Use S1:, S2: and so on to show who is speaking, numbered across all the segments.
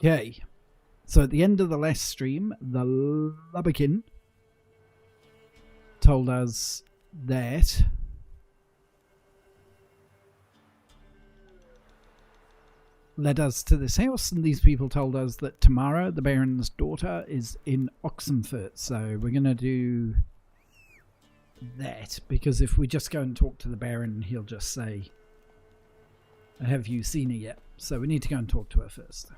S1: Okay. So at the end of the last stream, the Lubberkin told us that led us to this house, and these people told us that Tamara, the Baron's daughter, is in Oxenfurt. So we're going to do that, because if we just go and talk to the Baron, he'll just say, have you seen her yet? So we need to go and talk to her first.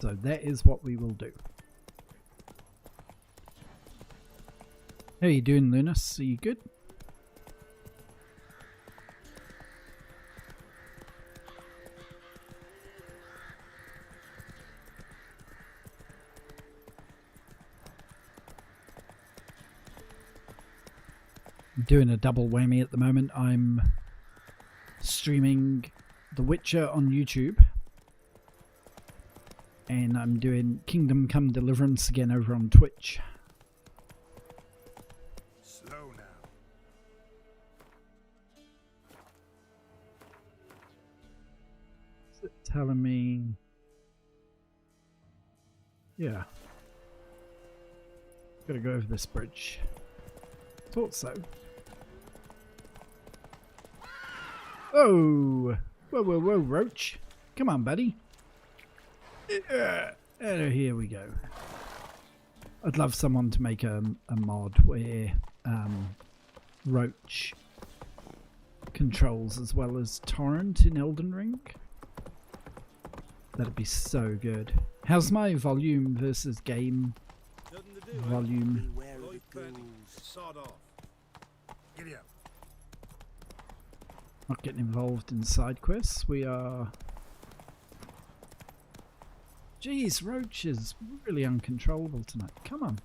S1: So that is what we will do. How are you doing, Lunas? Are you good? I'm doing a double whammy at the moment. I'm streaming The Witcher on YouTube, and I'm doing Kingdom Come Deliverance again over on Twitch.
S2: Slow now.
S1: Is it telling me? Yeah. Gotta go over this bridge. Thought so. Oh! Whoa, whoa, whoa, Roach. Come on, buddy. Here we go. I'd love someone to make a mod where Roach controls as well as Torrent in Elden Ring. That'd be so good. How's my volume versus game volume? Not getting involved in side quests. We are... Jeez, Roach is really uncontrollable tonight. Come on.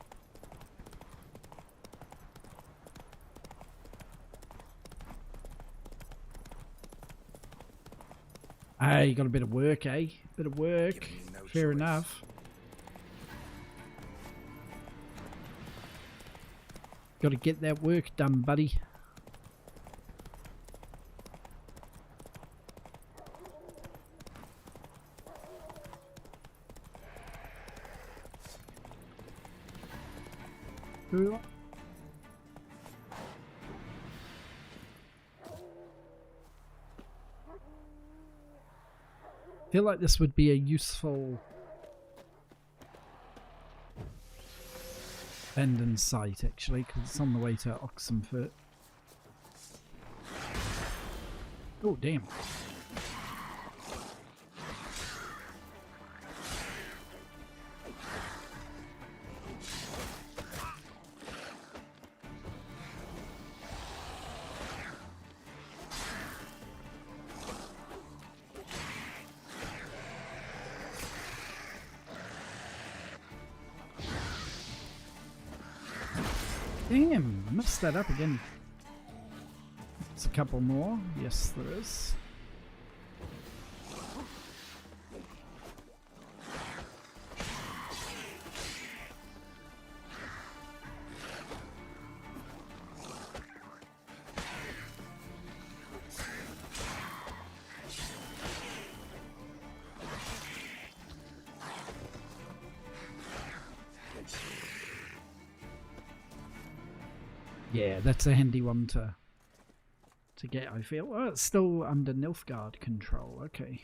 S1: Ah, you got a bit of work, eh? Bit of work. Fair enough. Got to get that work done, buddy. I feel like this would be a useful abandoned site, actually, because it's on the way to Oxenfurt. Oh, damn. Damn, I messed that up again. There's a couple more. Yes, there is. Yeah, that's a handy one to get, I feel. Oh, it's still under Nilfgaard control. Okay.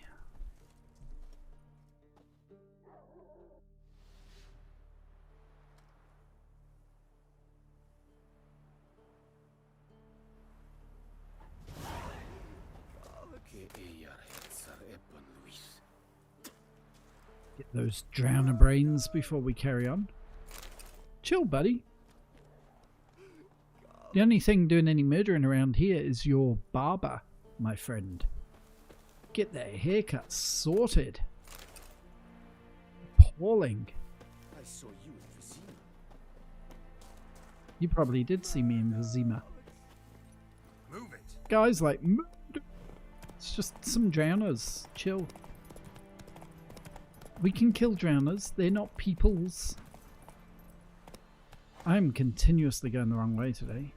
S1: Get those drowner brains before we carry on. Chill, buddy. The only thing doing any murdering around here is your barber, my friend. Get that haircut sorted. Appalling.
S2: I saw you in Vizima.
S1: You probably did see me in Vizima.
S2: Move it.
S1: Guys, like, it's just some drowners. Chill. We can kill drowners. They're not peoples. I'm continuously going the wrong way today.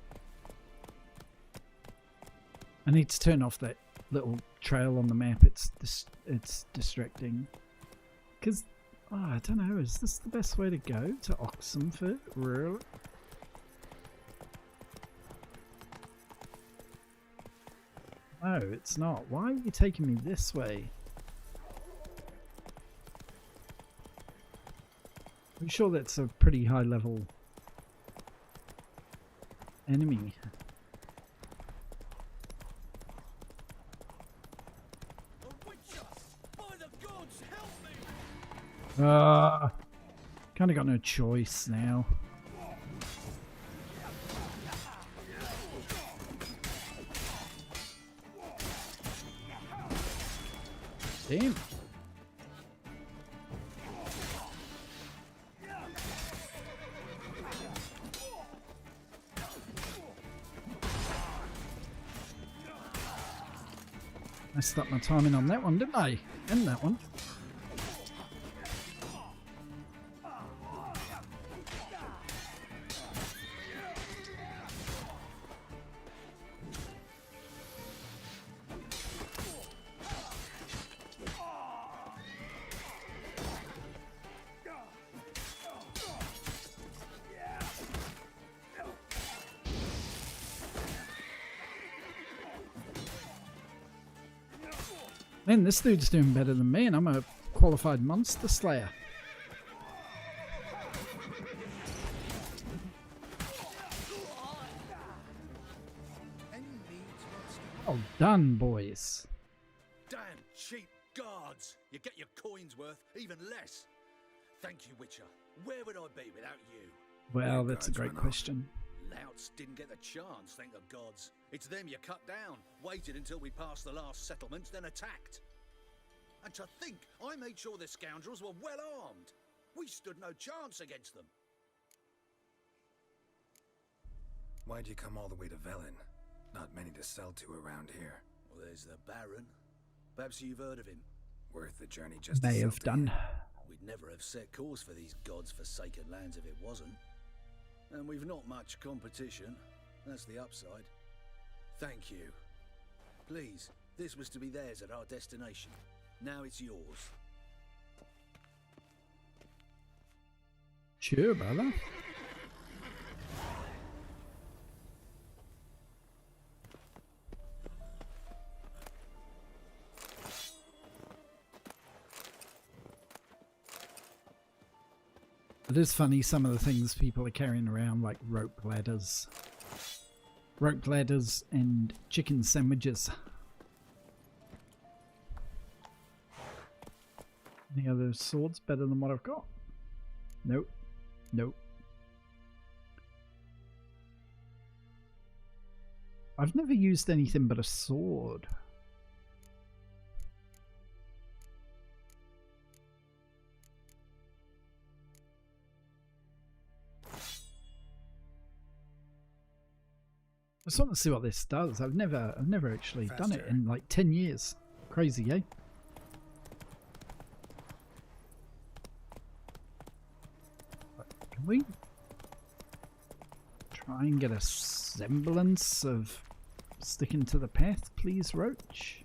S1: I need to turn off that little trail on the map. It's distracting. Because, oh, I don't know, is this the best way to go to Oxenford? Really? No, it's not. Why are you taking me this way? I'm sure that's a pretty high level enemy. Kind of got no choice now. Damn. Messed up my timing on that one, didn't I? And that one. Man, this dude's doing better than me, and I'm a qualified monster slayer. Well done, boys.
S2: Damn cheap guards! You get your coins worth, even less. Thank you, Witcher. Where would I be without you?
S1: Well, that's a great question.
S2: Louts didn't get the chance, thank the gods. It's them you cut down, waited until we passed the last settlements, then attacked. And to think, I made sure the scoundrels were well armed. We stood no chance against them.
S3: Why'd you come all the way to Velen? Not many to sell to around here.
S2: Well, there's the Baron. Perhaps you've heard of him.
S3: Worth the journey just
S1: May
S3: to
S1: have
S3: sell to
S1: done.
S2: We'd never have set course for these gods-forsaken lands if it wasn't. And we've not much competition. That's the upside. Thank you. Please, this was to be theirs at our destination. Now it's yours.
S1: Sure, brother. It is funny, some of the things people are carrying around, like rope ladders and chicken sandwiches. Any other swords better than what I've got? Nope. Nope. I've never used anything but a sword. I just want to see what this does. I've never actually done it in like 10 years. Crazy, eh? Can we try and get a semblance of sticking to the path, please, Roach?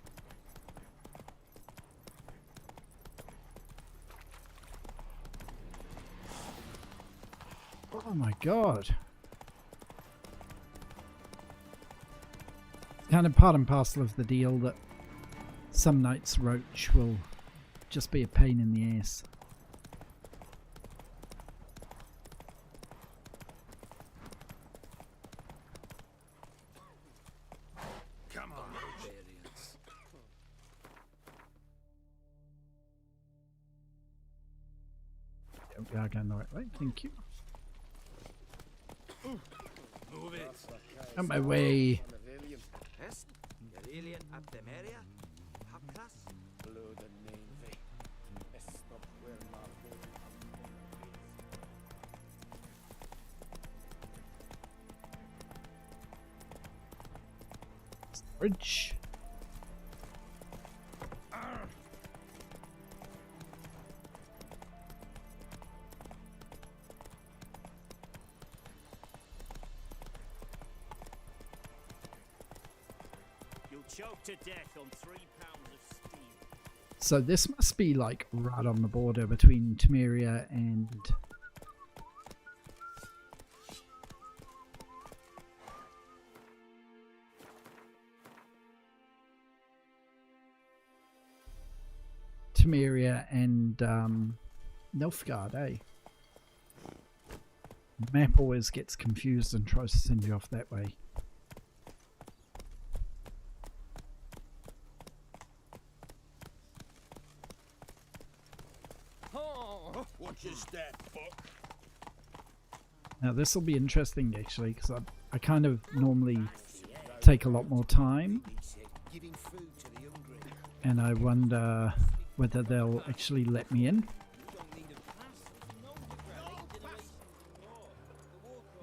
S1: Oh my god. Kind of part and parcel of the deal that some nights Roach will just be a pain in the ass.
S2: Come on, barbarians.
S1: We are going the right way, thank you.
S2: Move it.
S1: Out my way. Bridge.
S2: You
S4: Choked to death on 3 pounds of steel.
S1: So this must be like right on the border between Temeria and Nilfgaard, eh? The map always gets confused and tries to send you off that way.
S4: Oh, watch your step, fuck.
S1: Now this will be interesting actually, because I kind of normally take a lot more time,
S2: Giving food to the hungry.
S1: and I wonder whether they'll actually let me in.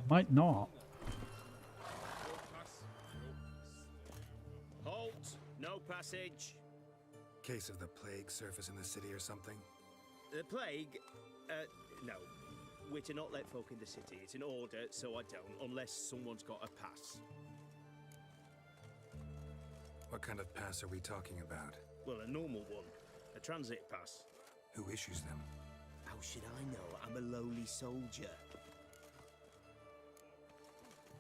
S1: Might not.
S4: Halt! No passage.
S3: Case of the plague surface in the city or something?
S4: The plague? No. We're to not let folk in the city. It's an order, so I don't, unless someone's got a pass.
S3: What kind of pass are we talking about?
S4: Well, a normal one. A transit pass.
S3: Who issues them?
S4: How should I know? I'm a lowly soldier.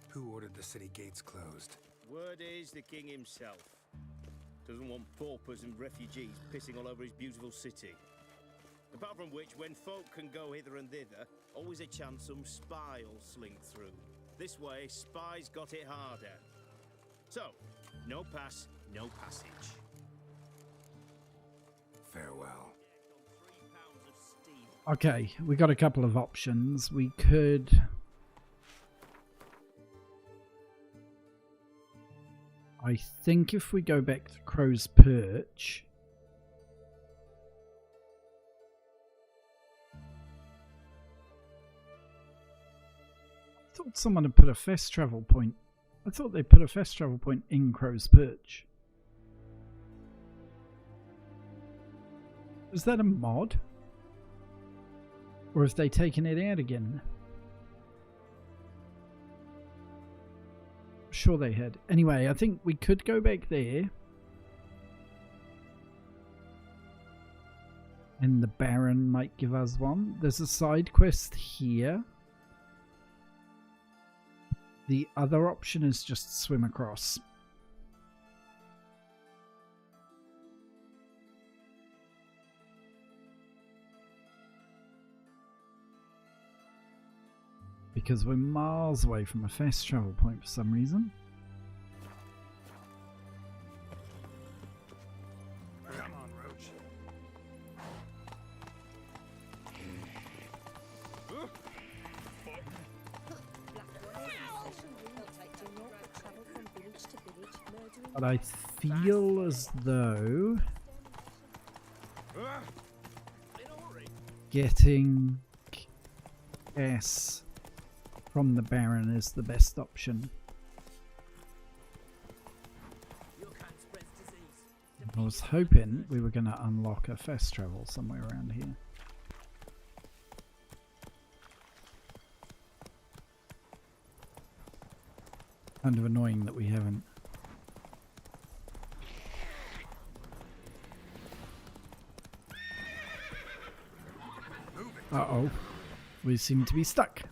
S3: Who ordered the city gates closed?
S4: Word is the king himself. Doesn't want paupers and refugees pissing all over his beautiful city. Apart from which, when folk can go hither and thither, always a chance some spy will slink through. This way, spies got it harder. So, no pass, no passage.
S3: Farewell.
S1: Okay, we got a couple of options. We could... I think if we go back to Crow's Perch... I thought someone had put a fast travel point. I thought they put a fast travel point in Crow's Perch. Is that a mod? Or have they taken it out again? Sure they had. Anyway, I think we could go back there. And the Baron might give us one. There's a side quest here. The other option is just swim across. Because we're miles away from a fast travel point for some reason.
S3: Come on, Roach.
S1: But I feel as though getting gas from the Baron is the best option. I was hoping we were going to unlock a fast travel somewhere around here. Kind of annoying that we haven't. Uh-oh. We seem to be stuck.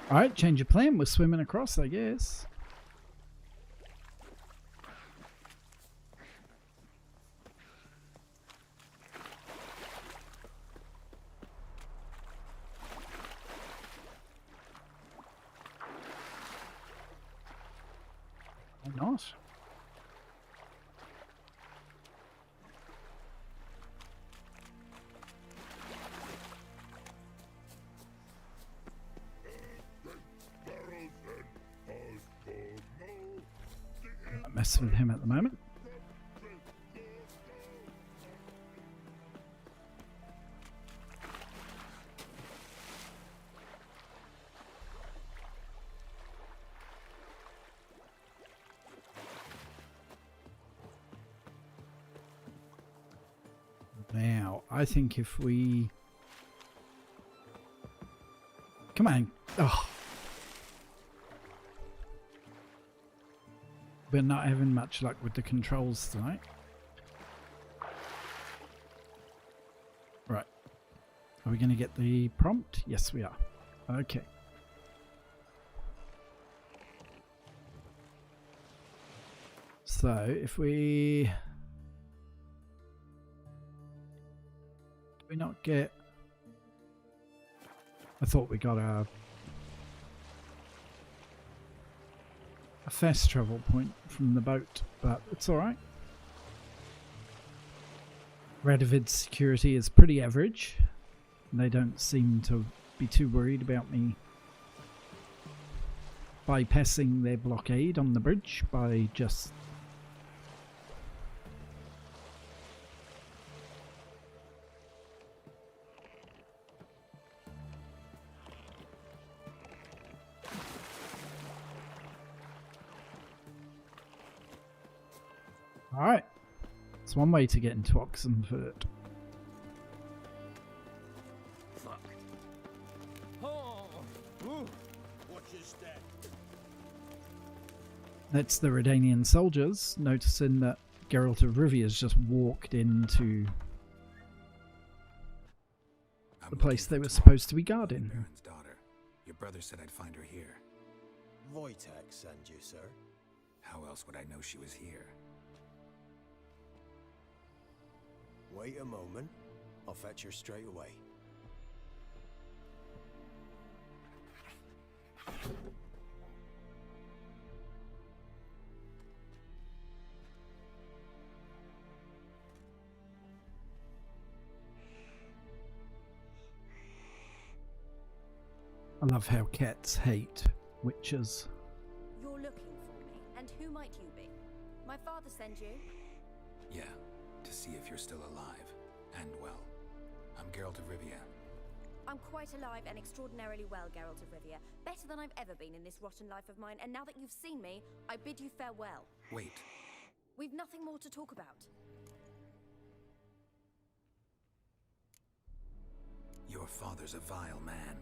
S1: Alright, change of plan. We're swimming across, I guess. Why not? Not messing with him at the moment. Now, I think if we... Come on. Oh. We're not having much luck with the controls tonight. Right. Are we going to get the prompt? Yes, we are. Okay. So, if we... Do we not get... I thought we got a fast travel point from the boat, but it's alright. Radovid's security is pretty average. They don't seem to be too worried about me bypassing their blockade on the bridge by just... Alright. It's one way to get into Oxenford.
S4: Fuck. Oh, ooh. Watch your step.
S1: That's the Redanian soldiers, noticing that Geralt of Rivia has just walked into the place they were supposed to be guarding.
S3: Baron's daughter. Your brother said I'd find her here.
S5: Wojtek sent you, sir.
S3: How else would I know she was here?
S5: Wait a moment. I'll fetch her straight away.
S1: I love how cats hate witches.
S6: You're looking for me, and who might you be? My father sent you?
S3: Yeah, to see if you're still alive. And well. I'm Geralt of Rivia.
S6: I'm quite alive and extraordinarily well, Geralt of Rivia. Better than I've ever been in this rotten life of mine, and now that you've seen me, I bid you farewell.
S3: Wait.
S6: We've nothing more to talk about.
S3: Your father's a vile man.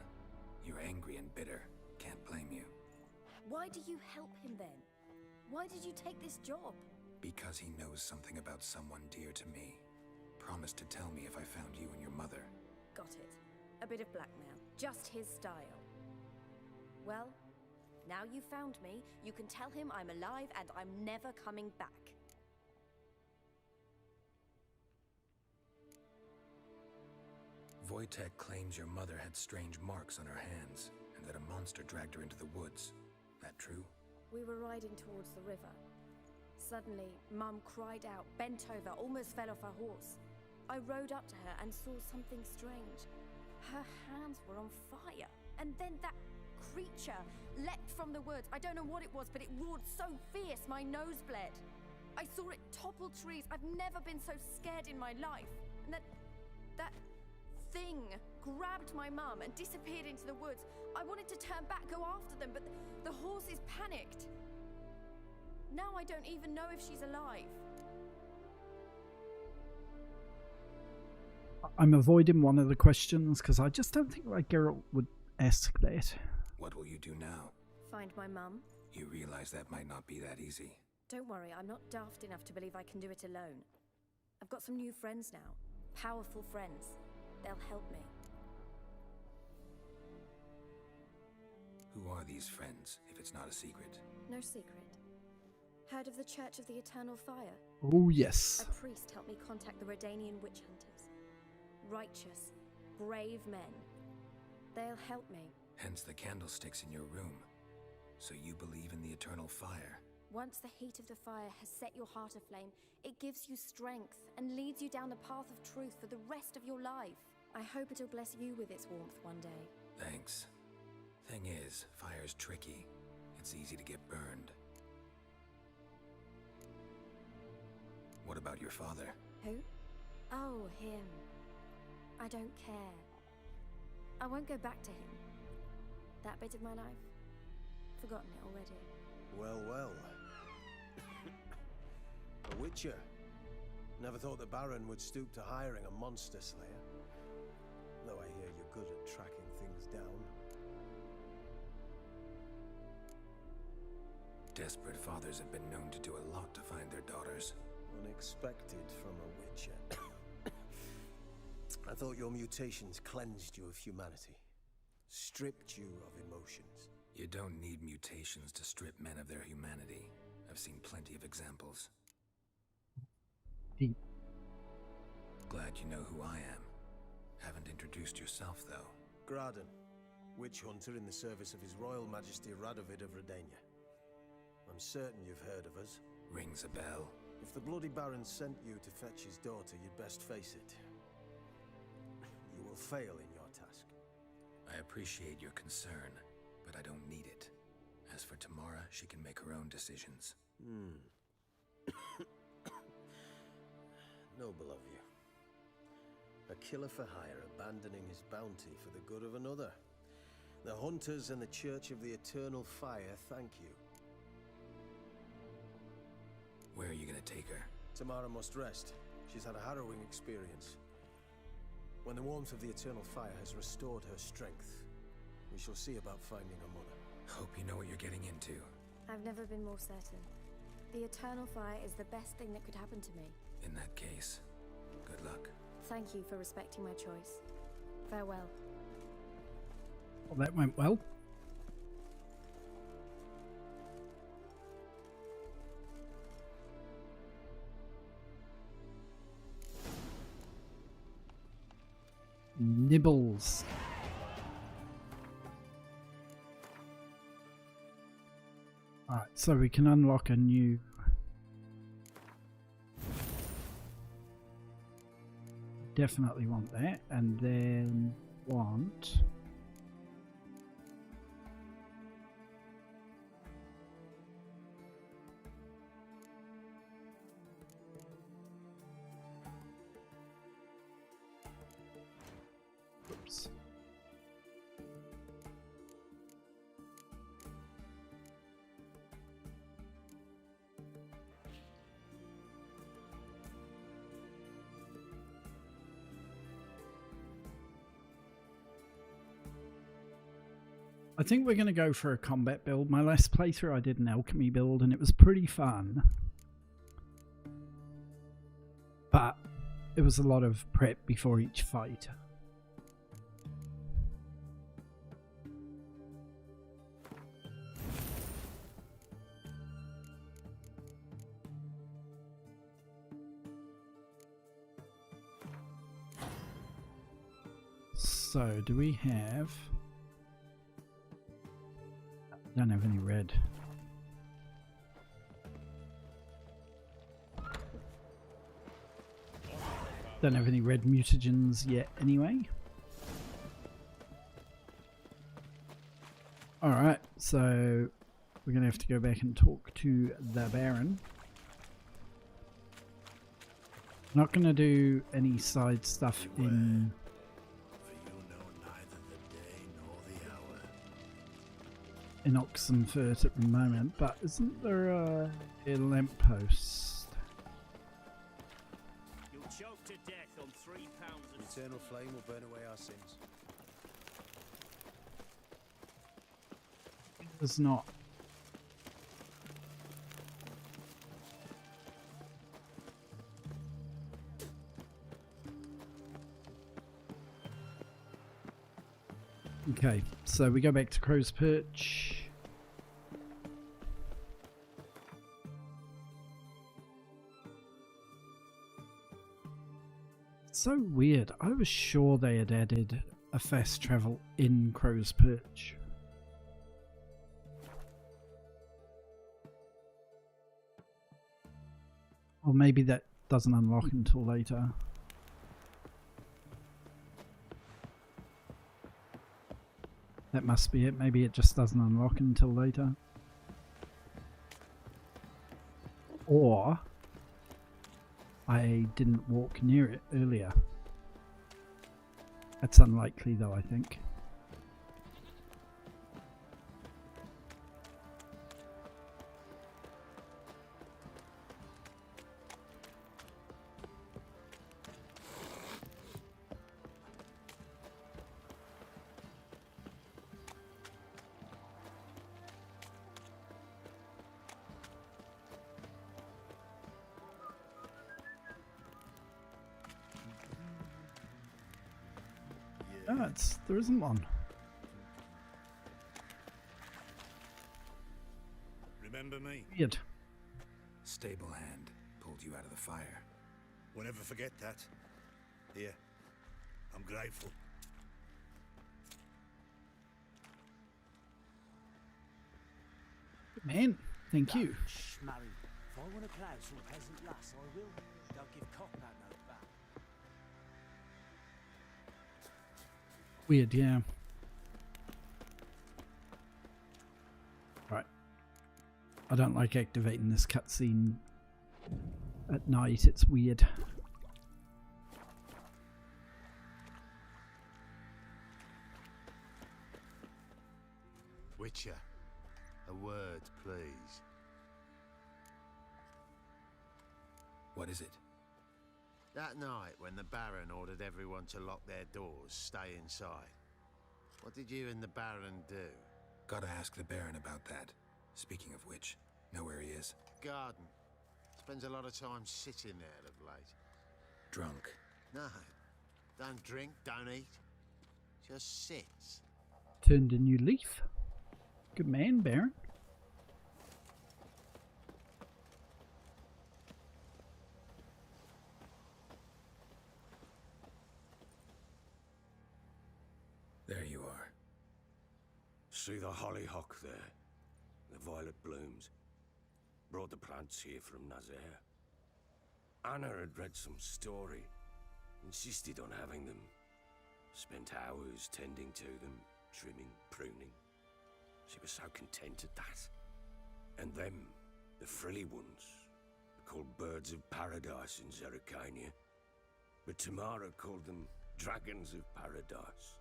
S3: You're angry and bitter. Can't blame you.
S6: Why do you help him then? Why did you take this job?
S3: Because he knows something about someone dear to me. Promised to tell me if I found you and your mother.
S6: Got it. A bit of blackmail. Just his style. Well, now you found me, you can tell him I'm alive and I'm never coming back.
S3: Wojtek claims your mother had strange marks on her hands, and that a monster dragged her into the woods. That true?
S6: We were riding towards the river. Suddenly, Mum cried out, bent over, almost fell off her horse. I rode up to her and saw something strange. Her hands were on fire. And then that creature leapt from the woods. I don't know what it was, but it roared so fierce my nose bled. I saw it topple trees. I've never been so scared in my life. And that thing grabbed my mum and disappeared into the woods. I wanted to turn back, go after them, but the horses panicked. Now I don't even know if she's alive.
S1: I'm avoiding one of the questions because I just don't think Geralt would ask that.
S3: What will you do now?
S6: Find my mum.
S3: You realize that might not be that easy.
S6: Don't worry, I'm not daft enough to believe I can do it alone. I've got some new friends now. Powerful friends. They'll help me.
S3: Who are these friends, if it's not a secret?
S6: No secret. Heard of the Church of the Eternal Fire?
S1: Oh, yes.
S6: A priest helped me contact the Redanian witch hunters. Righteous, brave men. They'll help me.
S3: Hence the candlesticks in your room. So you believe in the eternal fire?
S6: Once the heat of the fire has set your heart aflame, it gives you strength and leads you down the path of truth for the rest of your life. I hope it'll bless you with its warmth one day.
S3: Thanks. Thing is, fire's tricky. It's easy to get burned. What about your father?
S6: Who? Oh, him. I don't care. I won't go back to him. That bit of my life? Forgotten it already.
S5: Well, well. A witcher. Never thought the Baron would stoop to hiring a monster slayer. Though I hear you're good at tracking things down.
S3: desperate fathers have been known to do a lot to find their daughters.
S5: Unexpected from a witcher. I thought your mutations cleansed you of humanity. Stripped you of emotions.
S3: You don't need mutations to strip men of their humanity. I've seen plenty of examples.
S1: Deep.
S3: Glad you know who I am. Haven't introduced yourself, though.
S5: Graden, witch hunter in the service of His Royal Majesty Radovid of Redania. I'm certain you've heard of us.
S3: Rings a bell.
S5: If the Bloody Baron sent you to fetch his daughter, you'd best face it. You will fail in your task.
S3: I appreciate your concern, but I don't need it. As for Tamara, she can make her own decisions.
S5: Noble of you. A killer for hire abandoning his bounty for the good of another. The Hunters and the Church of the Eternal Fire thank you.
S3: Where are you gonna take her?
S5: Tamara must rest. She's had a harrowing experience. When the warmth of the Eternal Fire has restored her strength, we shall see about finding her mother.
S3: Hope you know what you're getting into.
S6: I've never been more certain. The Eternal Fire is the best thing that could happen to me.
S3: In that case, good luck.
S6: Thank you for respecting my choice. Farewell.
S1: Well, that went well. Nibbles. Alright, so we can unlock a new... Definitely want that, and then want... Oops. I think we're going to go for a combat build. My last playthrough I did an alchemy build and it was pretty fun. But it was a lot of prep before each fight. So, do we have... Don't have any red. Don't have any red mutagens yet anyway. Alright, so we're going to have to go back and talk to the Baron. Not going to do any side stuff in... in Oxenfurt at the moment, but isn't there a lamppost?
S4: You'll choke to death on 3 pounds of...
S5: Eternal flame will burn away our sins.
S1: There's not. Okay, so we go back to Crow's Perch. So weird. I was sure they had added a fast travel in Crow's Perch. Or maybe that doesn't unlock until later. That must be it. Maybe it just doesn't unlock until later. Or I didn't walk near it earlier. That's unlikely though, I think. No, there isn't one.
S7: Remember me?
S1: Weird.
S3: Stable hand pulled you out of the fire.
S7: We'll never forget that. Here, I'm grateful.
S1: Good man. Thank you.
S8: Shh, Murray. If I want to play some peasant lass, I will. Don't give cock that note back.
S1: Weird, yeah. Right. I don't like activating this cutscene at night. It's weird.
S5: Witcher, a word, please.
S3: What is it?
S5: That night when the Baron ordered everyone to lock their doors, stay inside. What did you and the Baron do?
S3: Gotta ask the Baron about that. Speaking of which, know where he is?
S5: Garden. Spends a lot of time sitting there of late.
S3: Drunk.
S5: No. Don't drink, don't eat. Just sits.
S1: Turned a new leaf. Good man, Baron.
S3: There you are.
S9: See the hollyhock there? The violet blooms. Brought the plants here from Nazaire. Anna had read some story. Insisted on having them. Spent hours tending to them, trimming, pruning. She was so content at that. And them, the frilly ones, called birds of paradise in Zerrikania. But Tamara called them dragons of paradise.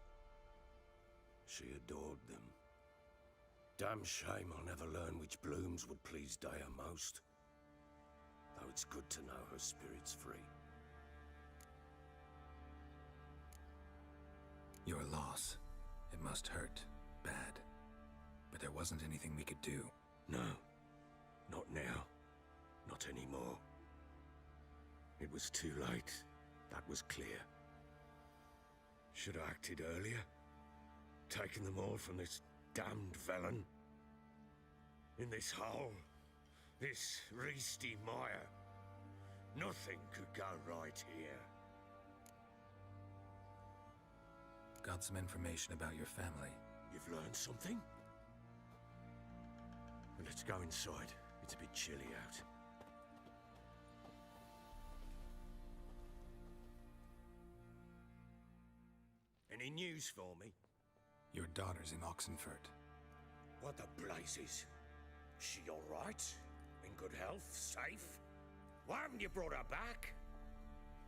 S9: She adored them. Damn shame I'll never learn which blooms would please Dea most. Though it's good to know her spirit's free.
S3: Your loss. It must hurt. Bad. But there wasn't anything we could do.
S9: No. Not now. Not anymore. It was too late. That was clear. Should have acted earlier. Taken them all from this damned Velen. In this hole. This reesty mire. Nothing could go right here.
S3: Got some information about your family.
S9: You've learned something? Well, let's go inside. It's a bit chilly out. Any news for me?
S3: Your daughter's in Oxenfurt.
S9: What the blazes? She all right? In good health? Safe? Why haven't you brought her back?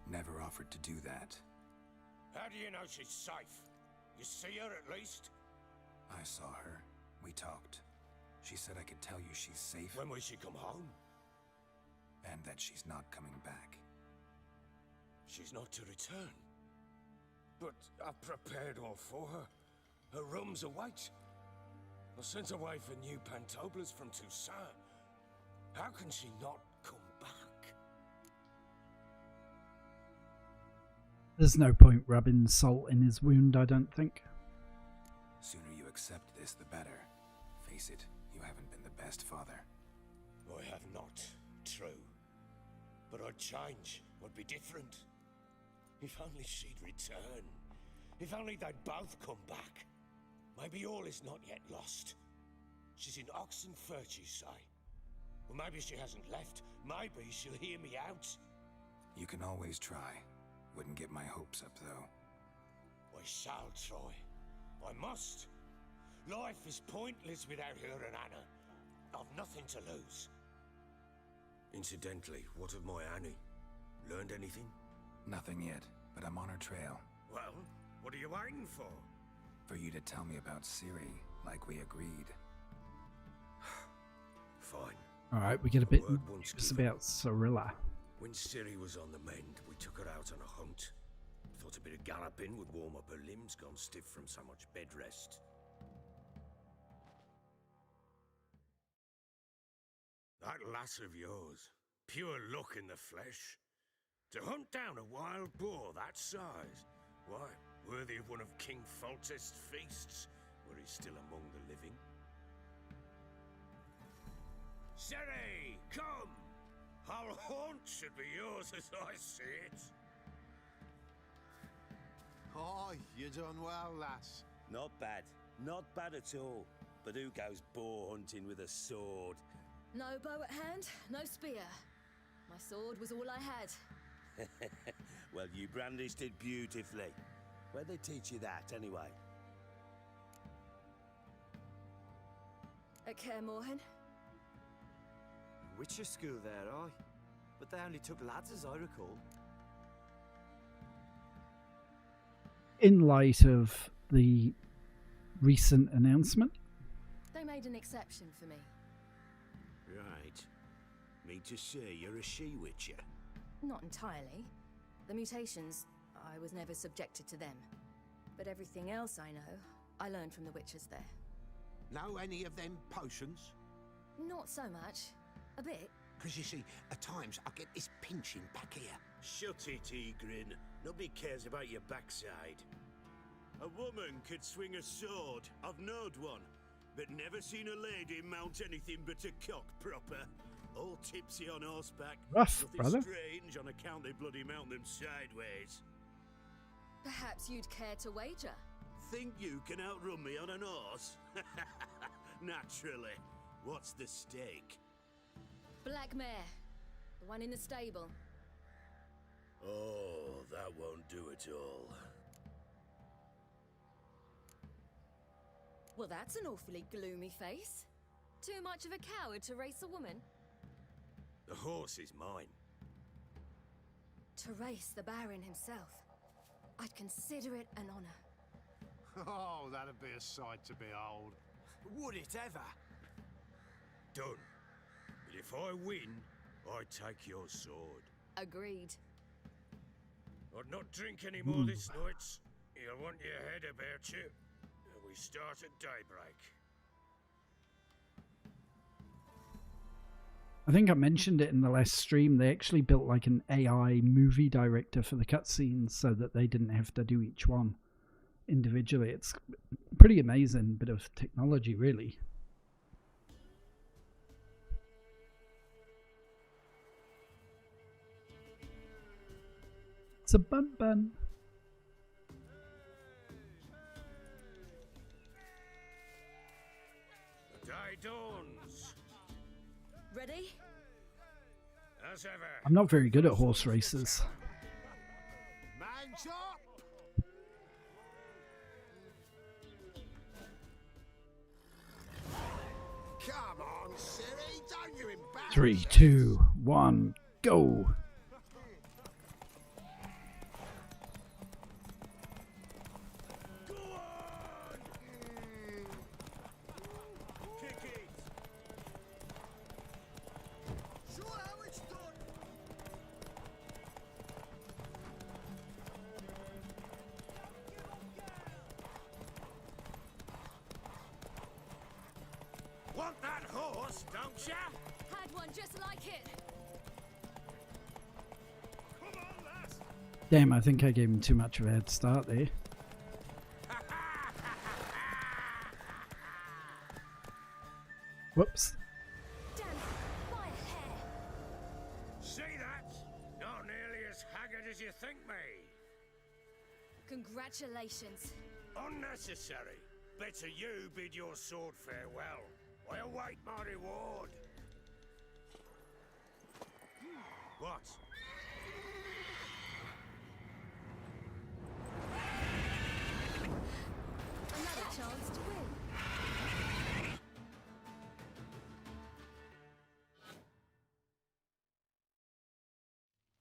S3: Never offered to do that.
S9: How do you know she's safe? You see her at least?
S3: I saw her. We talked. She said I could tell you she's safe.
S9: When will she come home?
S3: And that she's not coming back.
S9: She's not to return. But I've prepared all for her. Her rooms await. I sent away for new pantoblas from Toussaint. How can she not come back?
S1: There's no point rubbing salt in his wound, I don't think.
S3: Sooner you accept this, the better. Face it, you haven't been the best father.
S9: I have not, true. But I'd change, I'd be different. If only she'd return. If only they'd both come back. Maybe all is not yet lost. She's in Oxenfurt, you say? Well, maybe she hasn't left. Maybe she'll hear me out.
S3: You can always try. Wouldn't get my hopes up, though.
S9: I shall try. I must. Life is pointless without her and Anna. I've nothing to lose. Incidentally, what of my Annie? Learned anything?
S3: Nothing yet, but I'm on her trail.
S9: Well, what are you waiting for?
S3: For you to tell me about Ciri, like we agreed.
S9: Fine.
S1: Alright, we get a bit
S9: Word once
S1: news
S9: given.
S1: about Cirilla.
S9: When Ciri was on the mend, we took her out on a hunt. Thought a bit of galloping would warm up her limbs gone stiff from so much bed rest. That lass of yours, pure luck in the flesh. To hunt down a wild boar that size, why, worthy of one of King Foltest's feasts, were he still among the living. Sere, come! Our haunt should be yours as I see it.
S10: Oh, you done well, lass.
S11: Not bad. Not bad at all. But who goes boar hunting with a sword?
S12: No bow at hand, no spear. My sword was all I had.
S11: Well, you brandished it beautifully. Where'd they teach you that, anyway?
S12: At Kaer Morhen.
S8: Witcher school there, aye. But they only took lads, as I recall.
S1: In light of the recent announcement,
S12: They made an exception for me.
S9: Right. Mean to say you're a she-witcher?
S12: Not entirely. The mutations, I was never subjected to them. But everything else I know, I learned from the witches there.
S10: Know any of them potions?
S12: Not so much. A bit.
S10: Because you see, at times I get this pinching back here.
S11: Shut it, Egrin. Nobody cares about your backside.
S9: A woman could swing a sword. I've knowed one. But never seen a lady mount anything but a cock proper. All tipsy on horseback.
S1: Rough,
S9: Nothing
S1: brother.
S9: strange on account they bloody mount them sideways.
S12: Perhaps you'd care to wager?
S9: Think you can outrun me on an horse? Naturally. What's the stake?
S12: Black mare. The one in the stable.
S9: Oh, that won't do it all.
S12: Well, that's an awfully gloomy face. Too much of a coward to race a woman?
S9: The horse is mine.
S12: To race the Baron himself. I'd consider it an honor.
S10: Oh, that'd be a sight to behold.
S8: Would it ever?
S9: Done. But if I win, I take your sword.
S12: Agreed.
S9: I'd not drink any more this night. You'll want your head about you. We start at daybreak.
S1: I think I mentioned it in the last stream. They actually built like an AI movie director for the cutscenes so that they didn't have to do each one individually. It's pretty amazing bit of technology, really. It's a bun.
S9: The day dawns.
S12: Ready?
S9: As ever.
S1: I'm not very good at horse races.
S10: Man's up! Come on, Siri, don't you embarrass
S1: 3, 2, 1, go.
S9: Go on! Kick it!
S10: Show how it's done!
S9: Want that horse, don't ya?
S12: Had one just like it.
S9: Come on, lass!
S1: Damn, I think I gave him too much of a head start there. Whoops.
S12: Damn it, by a hair.
S9: See that? Not nearly as haggard as you think me.
S12: Congratulations.
S9: Unnecessary. Better you bid your sword farewell. I await my reward. What?
S12: Another chance to win.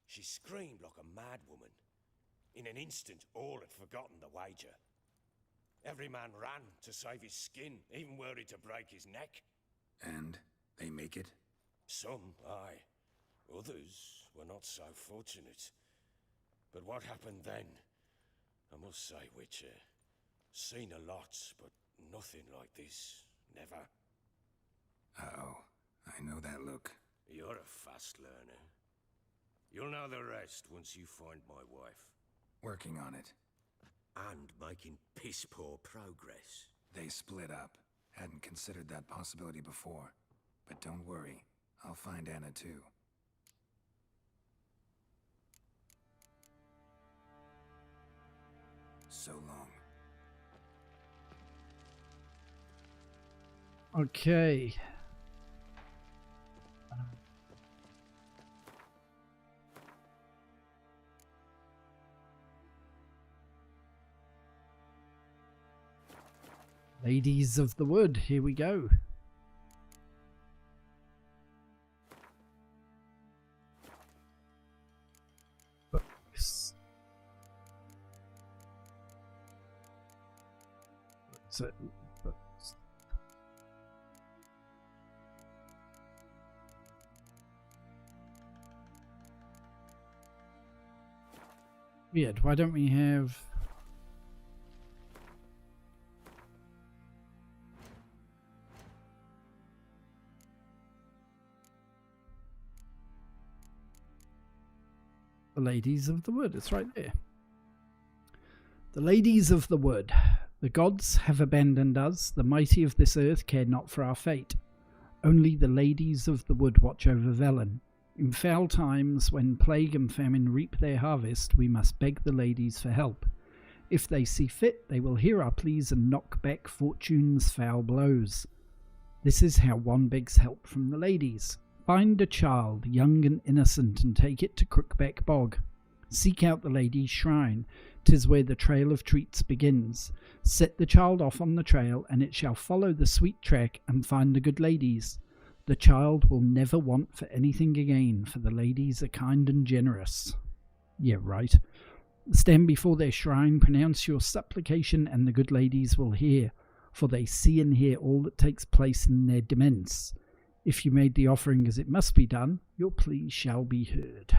S9: She screamed like a mad woman. In an instant, all had forgotten the wager. Every man ran to save his skin, even worried to break his neck.
S3: And they make it?
S9: Some, aye. Others were not so fortunate. But what happened then? I must say, Witcher, seen a lot, but nothing like this. Never.
S3: Uh-oh. I know that look.
S9: You're a fast learner. You'll know the rest once you find my wife.
S3: Working on it.
S9: and making piss-poor progress.
S3: They split up. Hadn't considered that possibility before. But don't worry, I'll find Anna too. So long.
S1: Okay. Ladies of the Wood, here we go. Books. Books. Weird, why don't we have... The Ladies of the Wood, it's right there. The Ladies of the Wood. The gods have abandoned us, the mighty of this earth care not for our fate. Only the Ladies of the Wood watch over Velen. In foul times, when plague and famine reap their harvest, we must beg the ladies for help. If they see fit, they will hear our pleas and knock back fortune's foul blows. This is how one begs help from the ladies. Find a child, young and innocent, and take it to Crookback Bog. Seek out the lady's shrine. 'Tis where the trail of treats begins. Set the child off on the trail, and it shall follow the sweet track and find the good ladies. The child will never want for anything again, for the ladies are kind and generous. Yeah, right. Stand before their shrine, pronounce your supplication, and the good ladies will hear, for they see and hear all that takes place in their demesne. If you made the offering as it must be done, your plea shall be heard.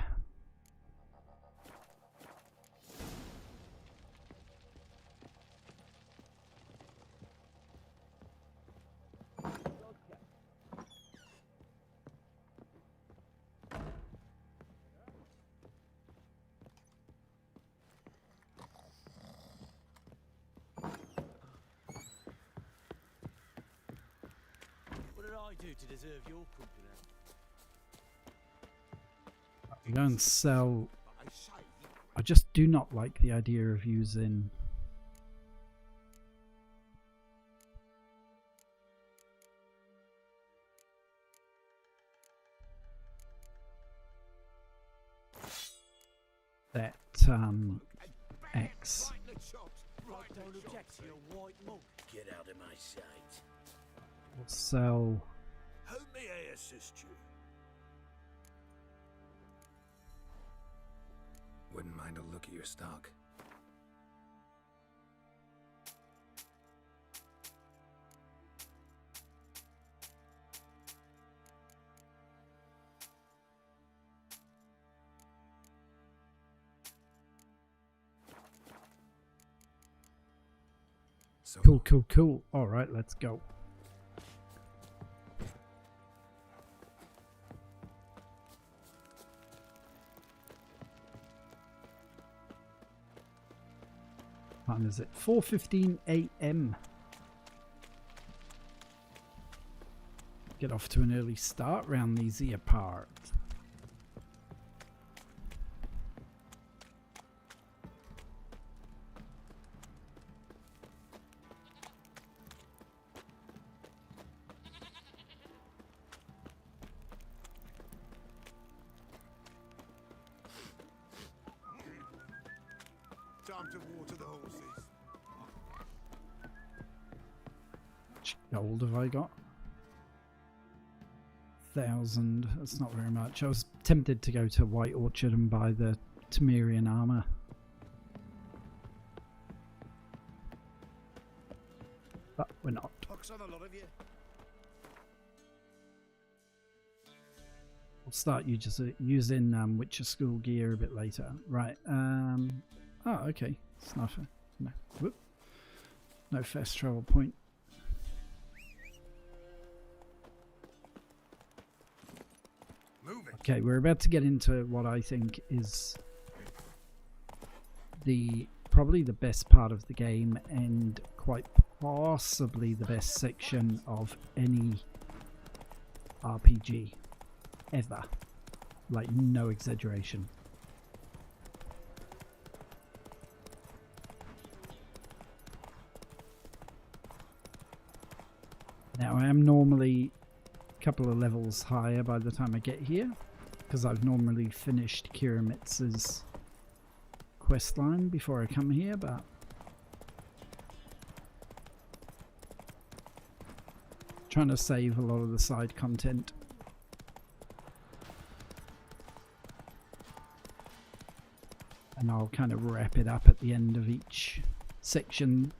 S8: Do to deserve your company?
S1: I'm going to sell. I just do not like the idea of using that X.
S8: Don't object to your white mug.
S2: Get out of my sight.
S1: We'll sell.
S7: How may I assist you?
S3: Wouldn't mind a look at your stock.
S1: Cool. All right, let's go. What time is it? 4:15 a.m. Get off to an early start round these here parts.
S7: Time to water the horses.
S1: How old have I got? 1,000. That's not very much. I was tempted to go to White Orchard and buy the Temerian armor. But we're not.
S7: Pox on a lot of you.
S1: We'll start using Witcher School gear a bit later. Right. Oh, okay. Snuffer. No. Whoop. No fast travel point. Okay, we're about to get into what I think is the probably the best part of the game and quite possibly the best section of any RPG ever. Like, no exaggeration. Now, I am normally a couple of levels higher by the time I get here, because I've normally finished Kiramitz's questline before I come here, but trying to save a lot of the side content. And I'll kind of wrap it up at the end of each section.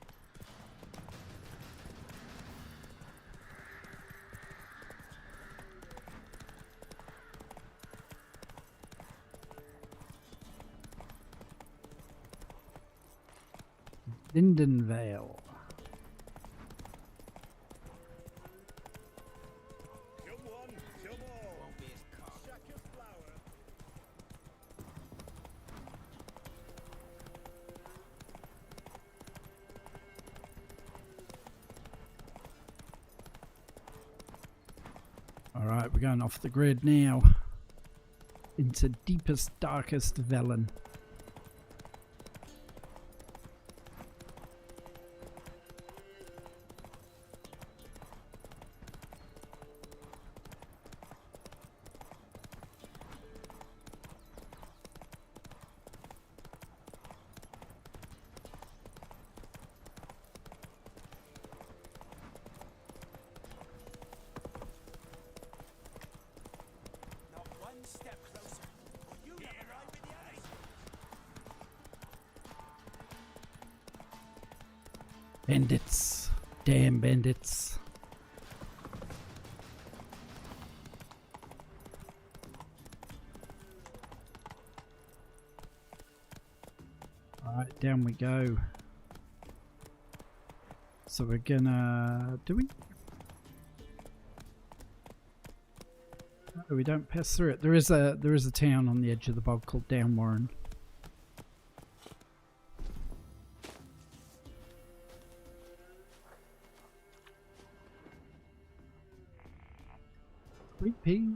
S1: Lindenvale. Alright, we're going off the grid now. Into deepest, darkest Velen. Bandits. Damn bandits. Alright, down we go. So we're gonna... do we? No, we don't pass through it. There is a town on the edge of the bog called Downwarren. Creepy.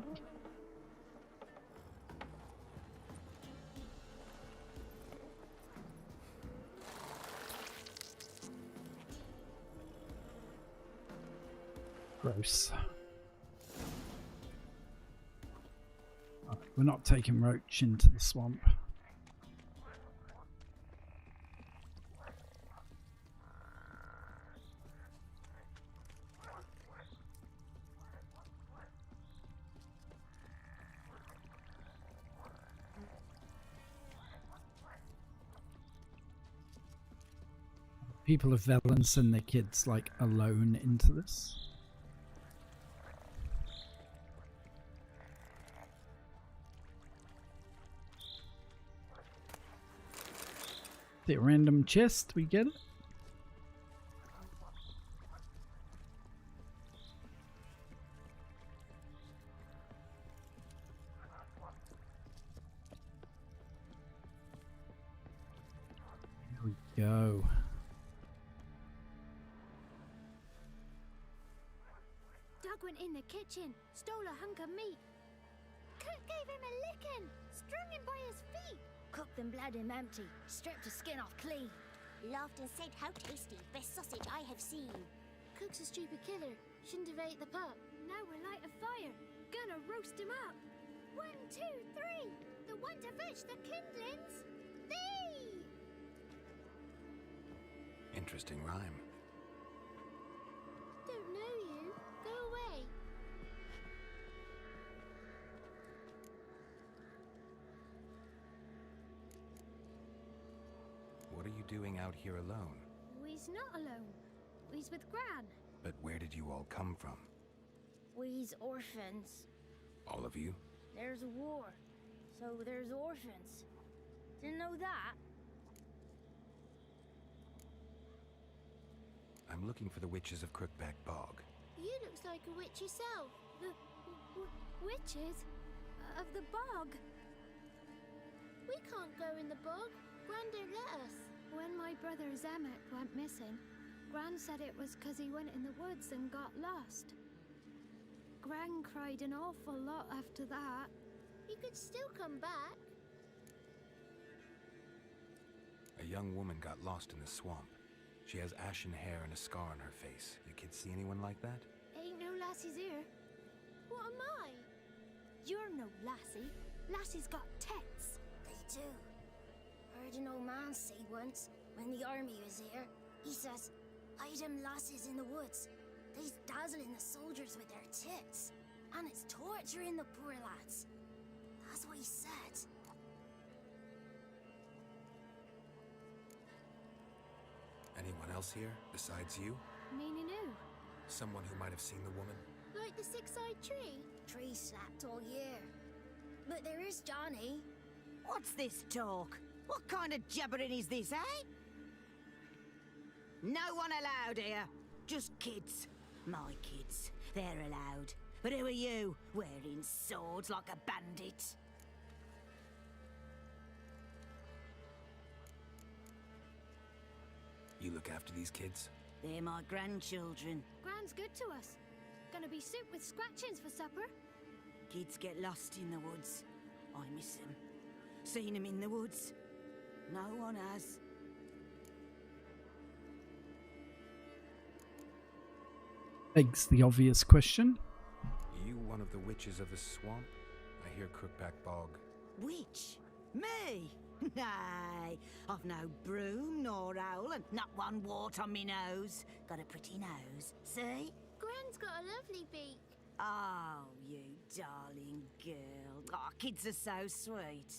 S1: Gross. Right, we're not taking Roach into the swamp. People of Velen send their kids like alone into this. The random chest, we get it. Here we go.
S13: Went in the kitchen, stole a hunk of meat. Cook gave him a licking, strung him by his feet.
S6: Cooked and bled him empty, stripped his skin off clean.
S13: Laughed and said, "How tasty, best sausage I have seen." Cook's a stupid killer, shouldn't have ate the pup. Now we'll light a fire, gonna roast him up. 1, 2, 3, the one to fetch the kindlings. Thee!
S3: Interesting rhyme.
S13: Don't know you. Go away.
S3: What are you doing out here alone?
S13: We's not alone. We's with Gran.
S3: But where did you all come from?
S13: We's orphans.
S3: All of you?
S13: There's a war, so there's orphans. Didn't know that?
S3: I'm looking for the witches of Crookback Bog.
S13: You looks like a witch yourself. The witches of the bog. We can't go in the bog. Gran don't let us. When my brother Zemek went missing, Gran said it was 'cause he went in the woods and got lost. Gran cried an awful lot after that.
S14: He could still come back.
S3: A young woman got lost in the swamp. She has ashen hair and a scar on her face. You kids see anyone like that?
S13: Ain't no lassies here.
S14: What am I?
S13: You're no lassie. Lassie's got tits.
S15: They do. Heard an old man say once, when the army was here, he says, "I them lasses in the woods. They's dazzling the soldiers with their tits. And it's torturing the poor lads." That's what he said.
S3: Anyone else here besides you?
S13: Meaning who?
S3: Someone who might have seen the woman?
S14: Like the six-eyed tree?
S15: Tree slapped all year. But there is Johnny.
S16: What's this talk? What kind of jabbering is this, eh? No one allowed here. Just kids. My kids. They're allowed. But who are you, wearing swords like a bandit?
S3: You look after these kids?
S16: They're my grandchildren.
S13: Gran's good to us. Gonna be soup with scratchings for supper.
S16: Kids get lost in the woods. I miss them. Seen them in the woods. No one has.
S1: Begs the obvious question.
S3: You one of the witches of the swamp? I hear Crookback Bog.
S16: Witch? Me? Nay, I've no broom nor owl and not one wart on me nose. Got a pretty nose, see?
S14: Gran's got a lovely beak.
S16: Oh, you darling girl. Oh, kids are so sweet.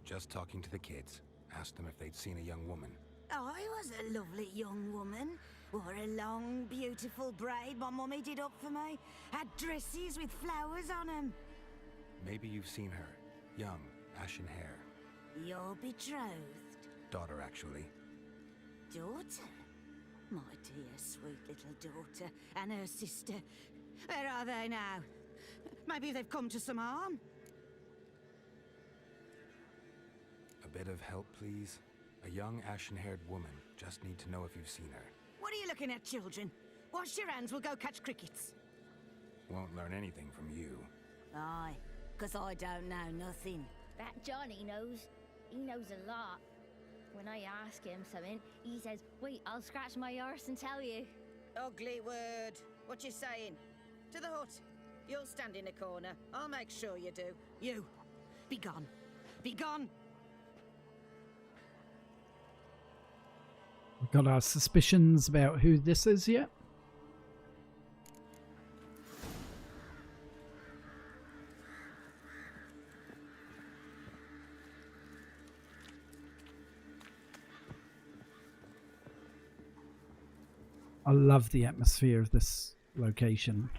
S3: Just talking to the kids. Asked them if they'd seen a young woman.
S16: I was a lovely young woman. Wore a long, beautiful braid my mummy did up for me. Had dresses with flowers on them.
S3: Maybe you've seen her. Young, ashen hair.
S16: Your betrothed?
S3: Daughter, actually.
S16: Daughter? My dear, sweet little daughter. And her sister. Where are they now? Maybe they've come to some harm?
S3: A bit of help, please? A young, ashen-haired woman. Just need to know if you've seen her.
S16: What are you looking at, children? Wash your hands, we'll go catch crickets.
S3: Won't learn anything from you.
S16: Aye, 'cause I don't know nothing.
S14: That Johnny knows. He knows a lot. When I ask him something, he says, "Wait, I'll scratch my arse and tell you."
S16: Ugly word. What you saying? To the hut. You'll stand in a corner. I'll make sure you do. You. Be gone. Be gone.
S1: We've got our suspicions about who this is yet. I love the atmosphere of this location.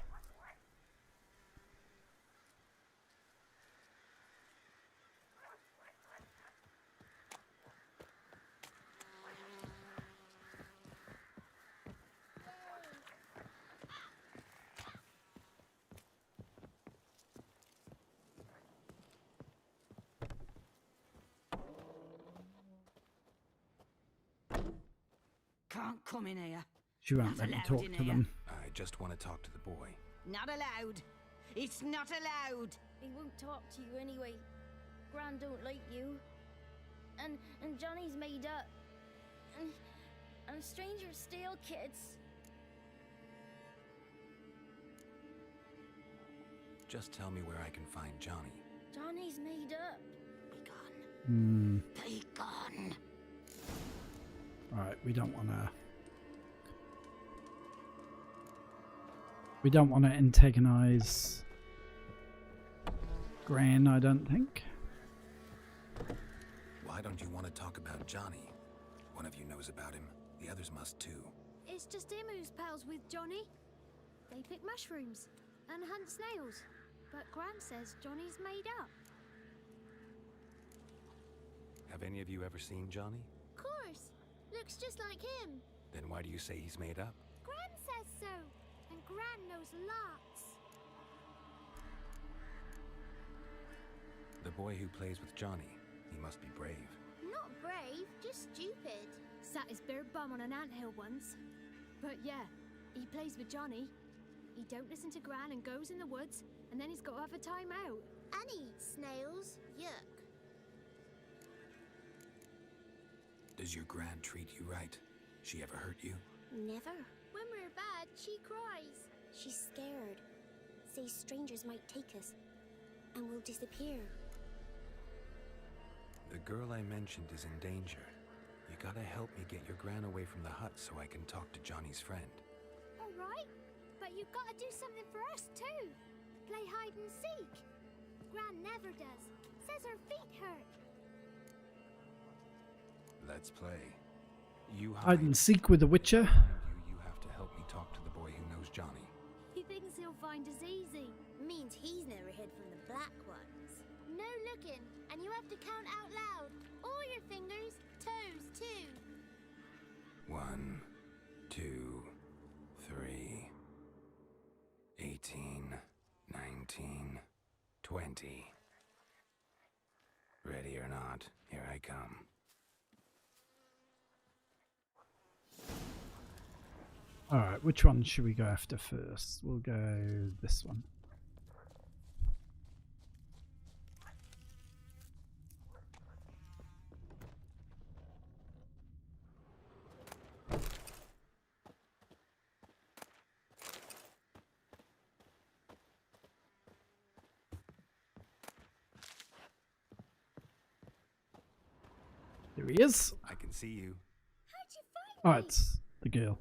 S16: Can't come in here.
S1: She won't let me talk to them.
S3: I just want to talk to the boy.
S16: Not allowed. It's not allowed.
S14: He won't talk to you anyway. Gran don't like you. And Johnny's made up. And strangers steal kids.
S3: Just tell me where I can find Johnny.
S14: Johnny's made up.
S16: Be gone. Be gone.
S1: Alright, we don't want to... We don't want to antagonize Gran, I don't think.
S3: Why don't you want to talk about Johnny? One of you knows about him. The others must too.
S13: It's just him who's pals with Johnny. They pick mushrooms and hunt snails. But Gran says Johnny's made up.
S3: Have any of you ever seen Johnny?
S14: Of course. Looks just like him.
S3: Then why do you say he's made up?
S13: Gran says so. And Gran knows lots.
S3: The boy who plays with Johnny, He must be brave.
S13: Not brave, just stupid.
S17: Sat his bare bum on an anthill once. But yeah, he plays with Johnny. He don't listen to Gran and goes in the woods, and then he's got to have a time out.
S13: And eats snails. Yuck.
S3: Does your Gran treat you right? She ever hurt you?
S13: Never. When we're bad, she cries. She's scared. Says strangers might take us, and we'll disappear.
S3: The girl I mentioned is in danger. You gotta help me get your Gran away from the hut so I can talk to Johnny's friend.
S13: All right, but you've got to do something for us too. Play hide and seek. Gran never does. Says her feet hurt.
S3: Let's play. You
S1: Hide and seek with the Witcher.
S3: You have to help me talk to the boy who knows Johnny.
S17: He thinks he'll find us easy.
S13: Means he's never hid from the black ones. No looking, and you have to count out loud. All your fingers, toes too.
S3: 1, 2, 3, 18, 19, 20. Ready or not, here I come.
S1: Alright, which one should we go after first? We'll go this one. There he is.
S3: I can see you.
S13: How'd you find
S1: Oh,
S13: me?
S1: it's the girl.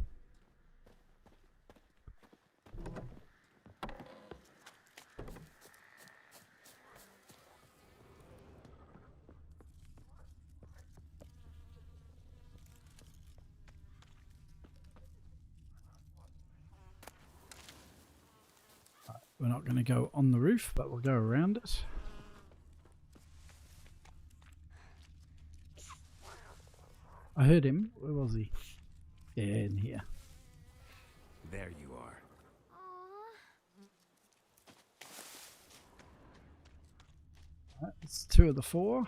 S1: We're not going to go on the roof, but we'll go around it. I heard him. Where was he? Yeah, in here.
S3: There you are.
S1: Right, it's 2 of the 4.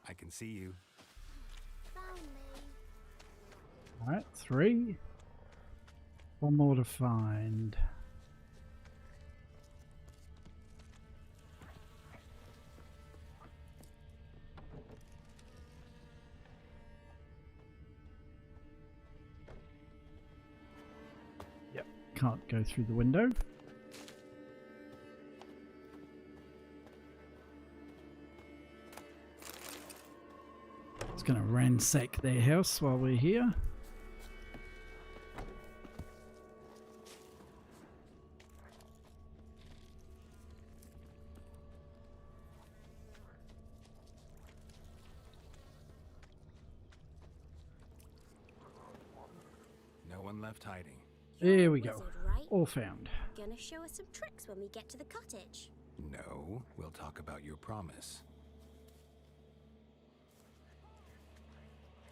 S3: I can see you.
S13: Found me.
S1: Alright, 3. 1 more to find. Yep, can't go through the window. It's going to ransack their house while we're here.
S3: No one left hiding.
S1: There we go.
S13: Wizard, right?
S1: All found.
S13: Gonna show us some tricks when we get to the cottage.
S3: No, we'll talk about your promise.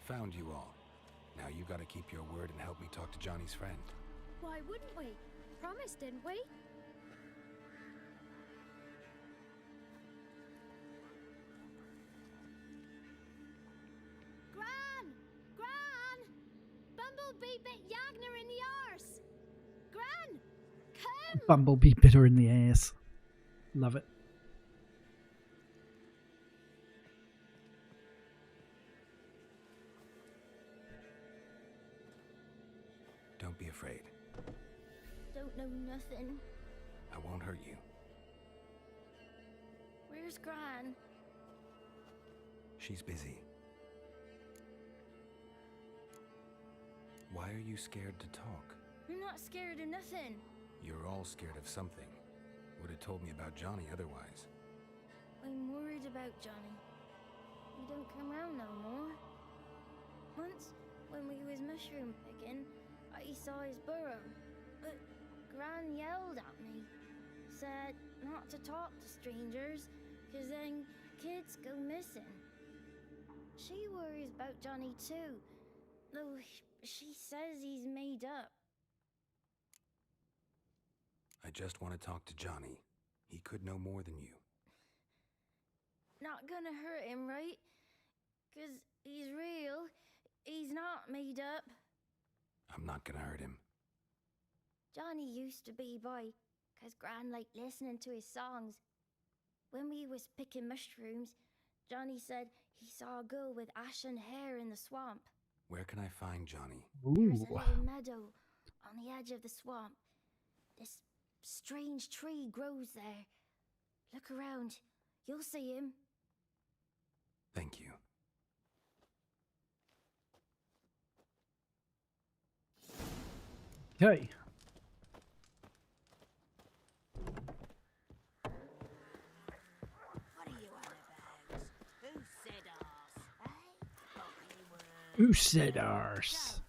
S3: Found you all. Now you gotta keep your word and help me talk to Johnny's friend.
S17: Why wouldn't we? Promised, didn't we?
S13: Gran! Gran! Bumblebee bit Yagner in the arse! Gran! Come!
S1: Bumblebee bit her in the ass. Love it.
S3: Don't be afraid.
S14: Don't know nothing.
S3: I won't hurt you.
S14: Where's Gran?
S3: She's busy. Why are you scared to talk?
S14: I'm not scared of nothing.
S3: You're all scared of something. Would have told me about Johnny otherwise.
S14: I'm worried about Johnny. He don't come round no more. Once, when we was mushroom picking, I saw his burrow. But Gran yelled at me. Said not to talk to strangers, 'cause then kids go missing. She worries about Johnny too, though she says he's made up.
S3: I just want to talk to Johnny. He could know more than you.
S14: Not gonna hurt him, right? 'Cause he's real. He's not made up.
S3: I'm not gonna hurt him.
S14: Johnny used to be by, 'cause Gran liked listening to his songs. When we was picking mushrooms, Johnny said he saw a girl with ashen hair in the swamp.
S3: Where can I find Johnny?
S14: There's a little meadow on the edge of the swamp. This strange tree grows there. Look around. You'll see him.
S3: Thank you.
S1: Okay.
S16: What are you on about? Who said arse? Eh? Thought you were...
S1: Who said arse?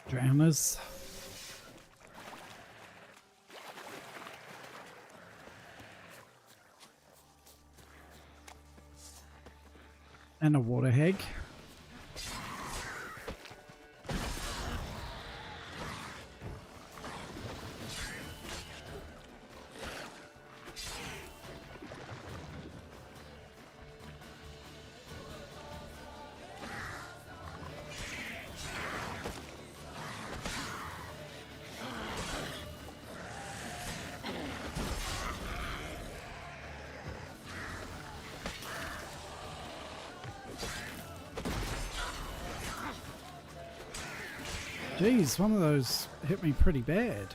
S1: Drowners. And a water hag. Jeez, one of those hit me pretty bad.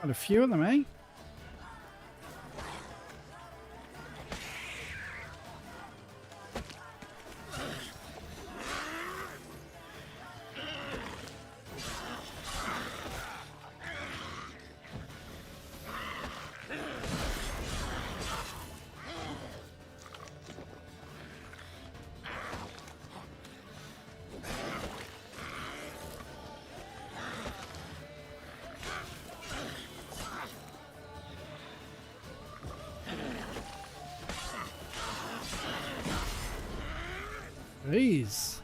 S1: Got a few of them, eh? Jeez.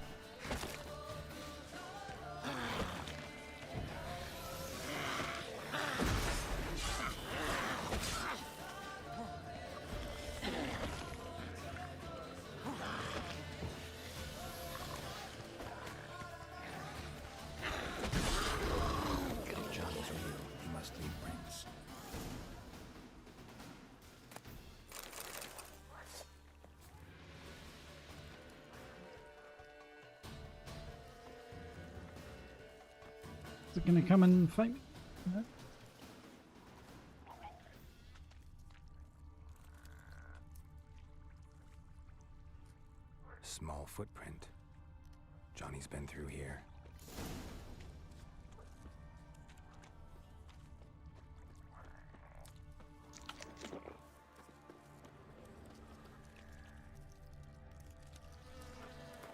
S3: Johnny's real. He must leave prints.
S1: Is it going to come and fight me? No.
S3: Small footprint. Johnny's been through here.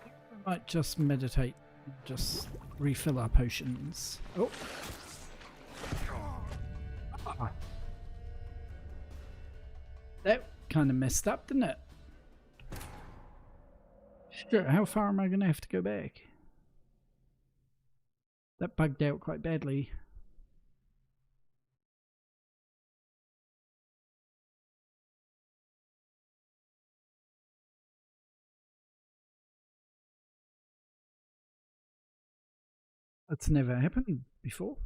S1: I might just meditate, just refill our potions. Oh. Ah. That kind of messed up, didn't it? Sure, how far am I going to have to go back? That bugged out quite badly. That's never happened before.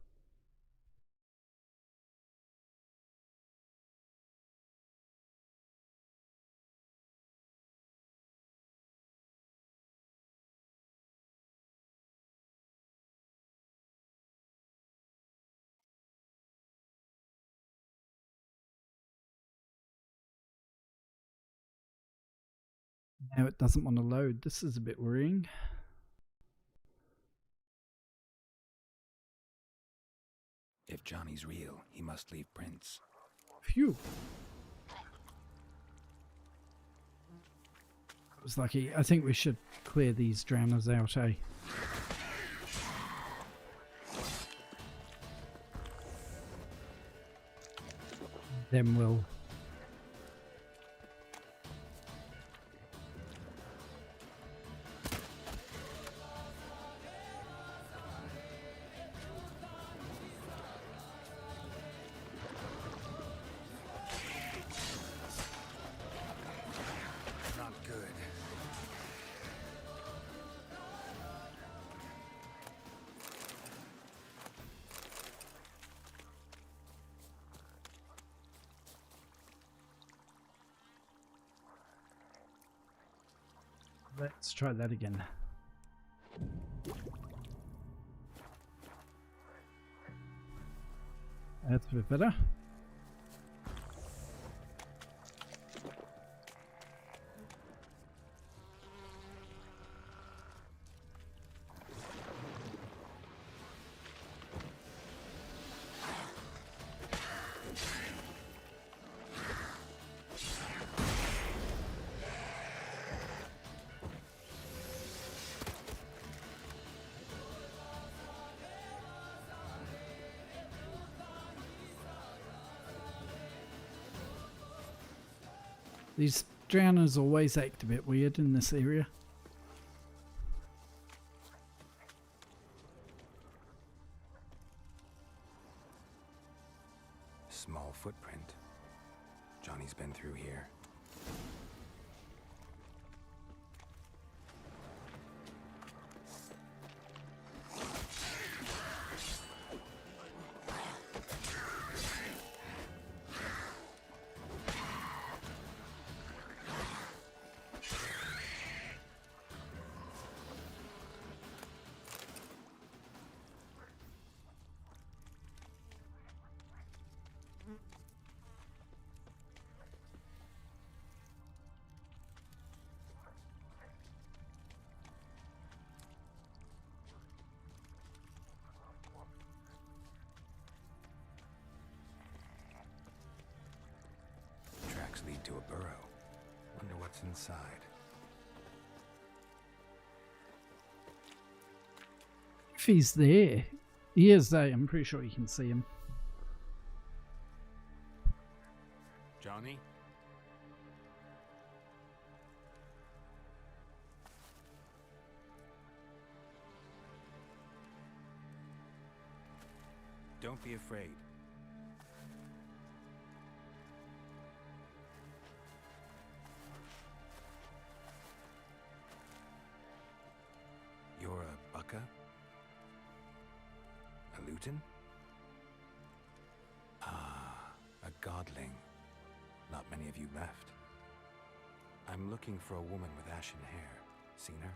S1: Now it doesn't want to load. This is a bit worrying.
S3: If Johnny's real, he must leave prints.
S1: Phew. was lucky. I think we should clear these drowners out, eh? Then we'll...
S3: Not good.
S1: Let's try that again. That's a bit better. These drowners always act a bit weird in this area.
S3: Small footprint. Johnny's been through here. Tracks lead to a burrow. Wonder what's inside.
S1: If he's there, he is there. I'm pretty sure you can see him.
S3: Johnny? Don't be afraid. You're a bucka? A luton? Ah, a godling. Not many of you left. I'm looking for a woman with ashen hair. Seen her?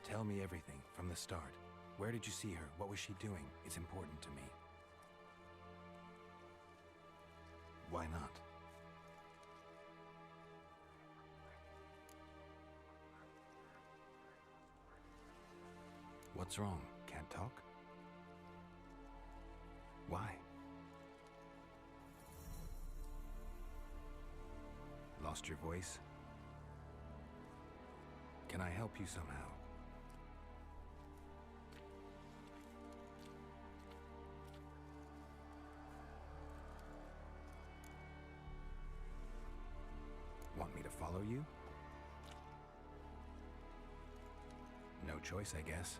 S3: Tell me everything from the start. Where did you see her? What was she doing? It's important to me. Why not? What's wrong? Can't talk? Why? Lost your voice? Can I help you somehow? Want me to follow you? No choice, I guess.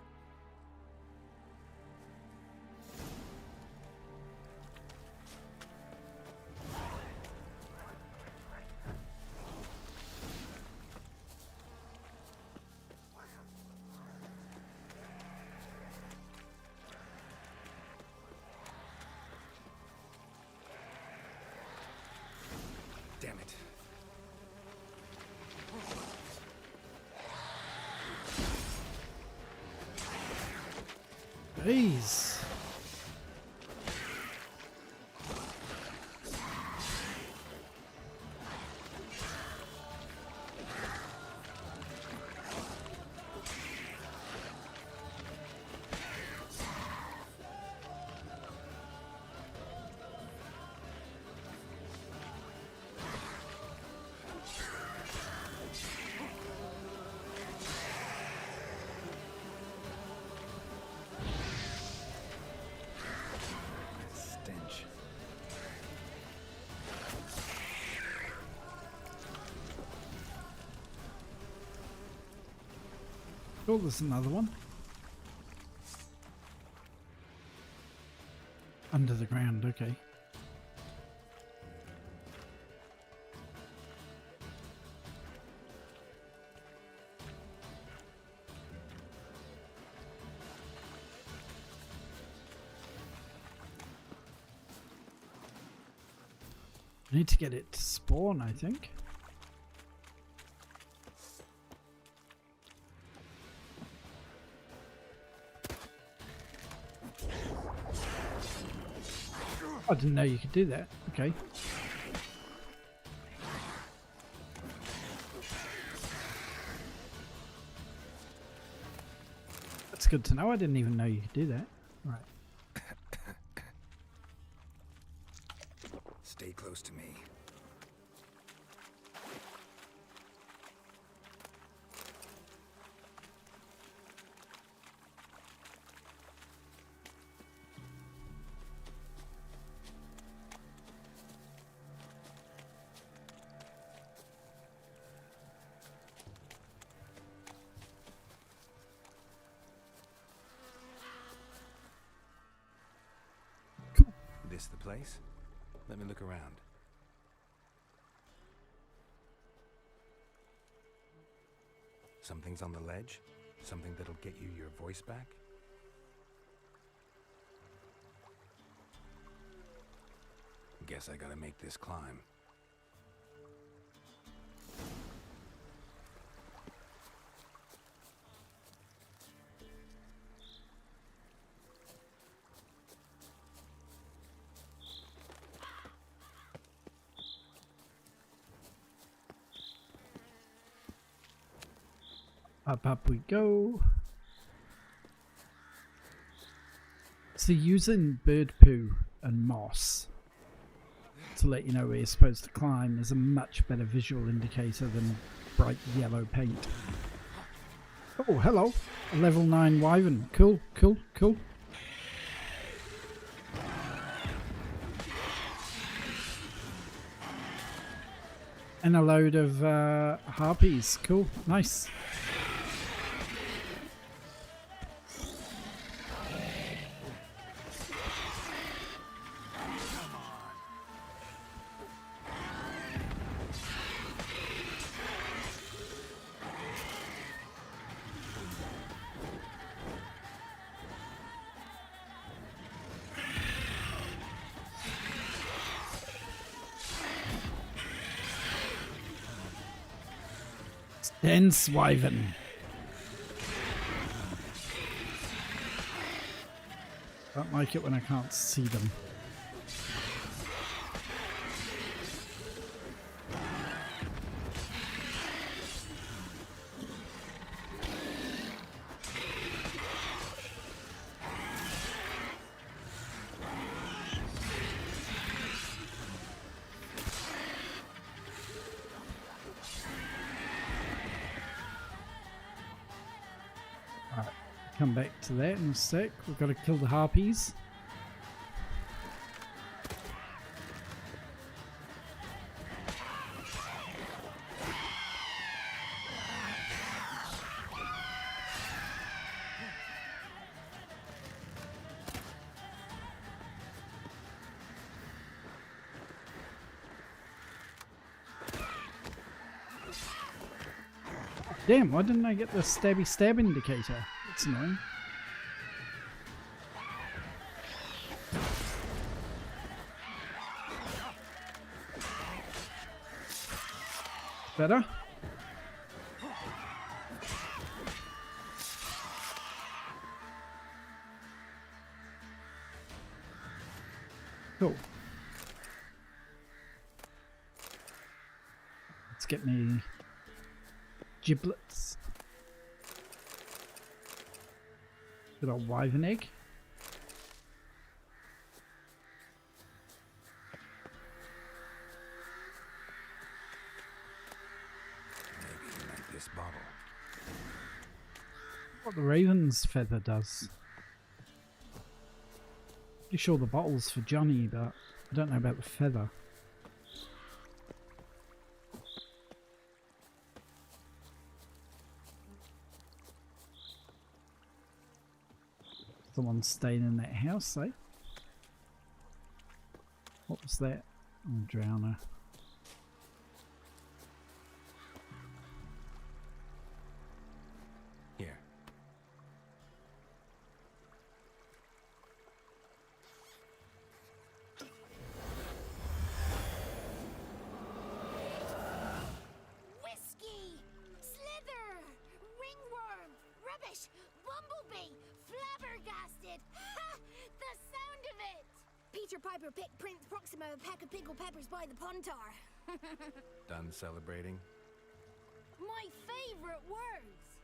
S3: Damn it.
S1: Jeez. Oh, there's another one. Under the ground, okay. I need to get it to spawn, I think. I didn't know you could do that. Okay. That's good to know. I didn't even know you could do that. Right.
S3: Stay close to me. This the place? Let me look around. Something's on the ledge? Something that'll get you your voice back? Guess I gotta make this climb.
S1: Up we go. So using bird poo and moss to let you know where you're supposed to climb is a much better visual indicator than bright yellow paint. Oh, hello. A level 9 wyvern. Cool, cool, cool. And a load of harpies. Cool, nice. Dense wyvern. Don't like it when I can't see them. Come back to that in a sec. We've got to kill the harpies. Damn, why didn't I get the stabby stab indicator? That's annoying. Better? Cool. Let's get me giblets. Good old wyvern egg.
S3: Maybe like this bottle.
S1: What the raven's feather does. Pretty sure the bottle's for Johnny, but I don't know about the feather. Someone's staying in that house, eh? What was that? Oh, drowner.
S3: Here.
S13: Whiskey! Slither! Ringworm! Rubbish! Bumblebee! Flabbergasted! Ha! The sound of it! Peter Piper picked Prince Proximo a pack of pickle peppers by the pontar.
S3: Done celebrating?
S13: My favorite words!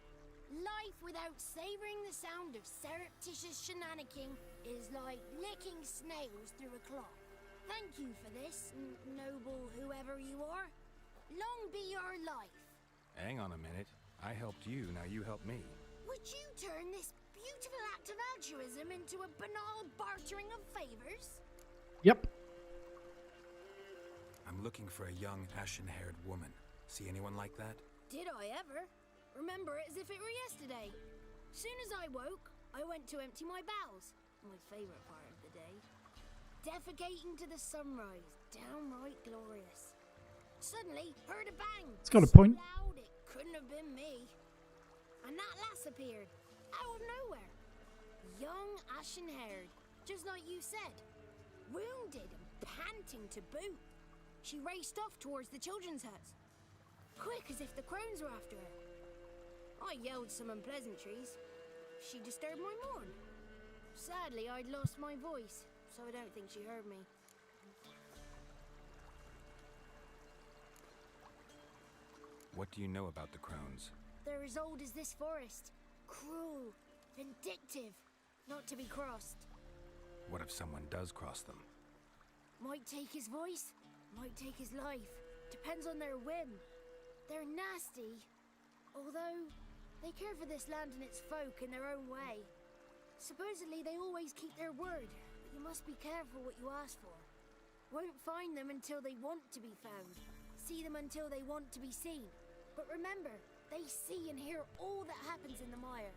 S13: Life without savoring the sound of surreptitious shenanigans is like licking snails through a cloth. Thank you for this, noble whoever you are. Long be your life.
S3: Hang on a minute. I helped you, now you help me.
S13: Would you turn this beautiful act of altruism into a banal bartering of favors?
S1: Yep.
S3: I'm looking for a young, ashen-haired woman. See anyone like that?
S13: Did I ever? Remember it as if it were yesterday. Soon as I woke, I went to empty my bowels. My favorite part of the day. Defecating to the sunrise. Downright glorious. Suddenly, heard a bang.
S1: It's got a point.
S13: So loud it couldn't have been me. And that lass appeared, out of nowhere. Young, ashen-haired, just like you said. Wounded and panting to boot. She raced off towards the children's huts. Quick as if the crones were after her. I yelled some unpleasantries. She disturbed my morn. Sadly, I'd lost my voice, so I don't think she heard me.
S3: What do you know about the crones?
S13: They're as old as this forest. Cruel, vindictive, not to be crossed.
S3: What if someone does cross them?
S13: Might take his voice, might take his life. Depends on their whim. They're nasty, although they care for this land and its folk in their own way. Supposedly they always keep their word, but you must be careful what you ask for. Won't find them until they want to be found. See them until they want to be seen. But remember, they see and hear all that happens in the mire.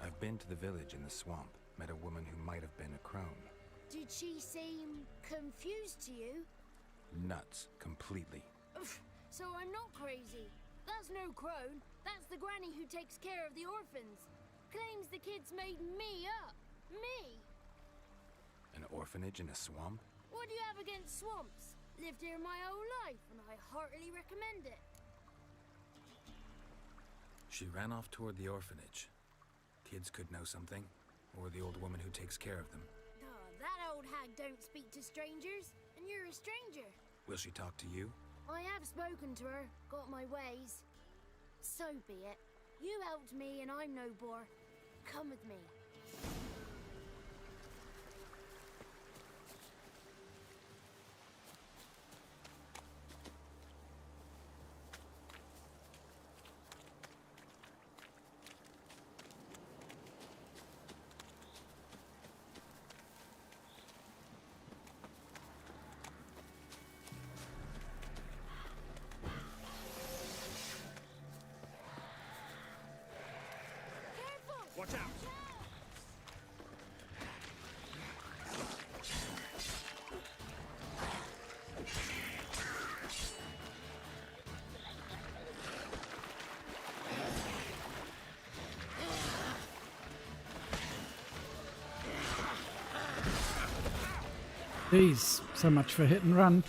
S3: I've been to the village in the swamp, met a woman who might have been a crone.
S13: Did she seem confused to you?
S3: Nuts, completely.
S13: So I'm not crazy. That's no crone. That's the granny who takes care of the orphans. Claims the kids made me up. Me!
S3: An orphanage in a swamp?
S13: What do you have against swamps? Lived here my whole life, and I heartily recommend it.
S3: She ran off toward the orphanage. Kids could know something, or the old woman who takes care of them.
S13: Oh, that old hag don't speak to strangers, and you're a stranger.
S3: Will she talk to you?
S13: I have spoken to her, got my ways. So be it. You helped me, and I'm no bore. Come with me.
S4: Watch out!
S1: Jeez, so much for hit and run.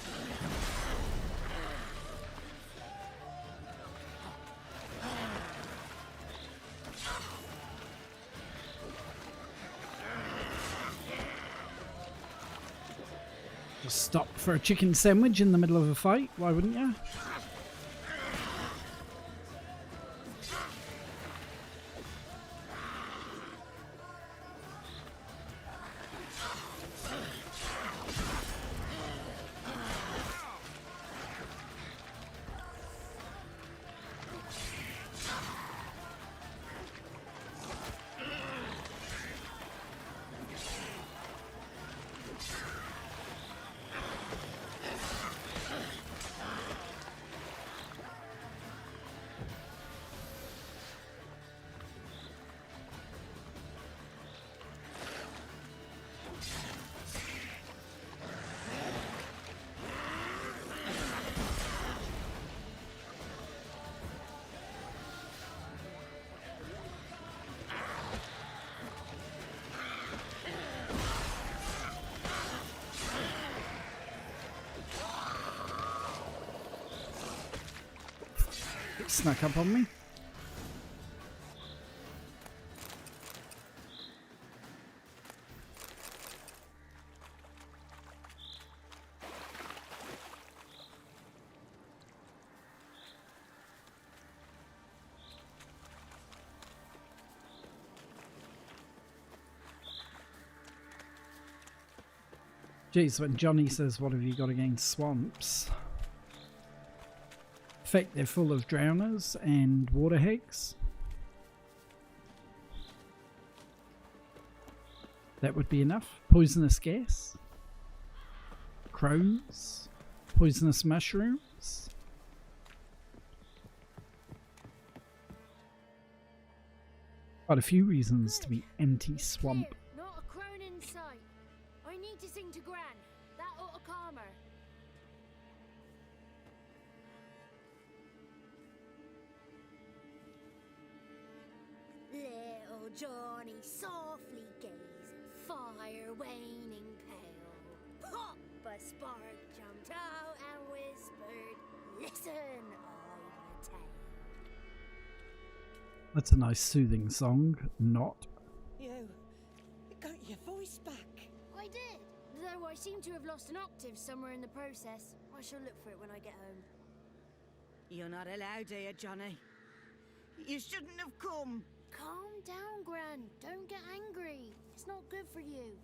S1: Just stop for a chicken sandwich in the middle of a fight, why wouldn't you? Folk snuck up on me. Jeez, when Johnny says, what have you got against swamps? In fact, they're full of drowners and water hags. That would be enough. Poisonous gas. Crows. Poisonous mushrooms. Quite a few reasons to be anti-swamp.
S13: Not a crone in sight. I need to sing to Gran. That ought to calm her.
S15: Little Johnny softly gazed, fire waning pale. Pop! A spark jumped out and whispered, "Listen, I've a tale."
S1: That's a nice soothing song. Not.
S16: You got your voice back.
S13: I did, though I seem to have lost an octave somewhere in the process. I shall look for it when I get home.
S16: You're not allowed here, Johnny. You shouldn't have come.
S13: Calm down, Gran. Don't get angry. It's not good for you.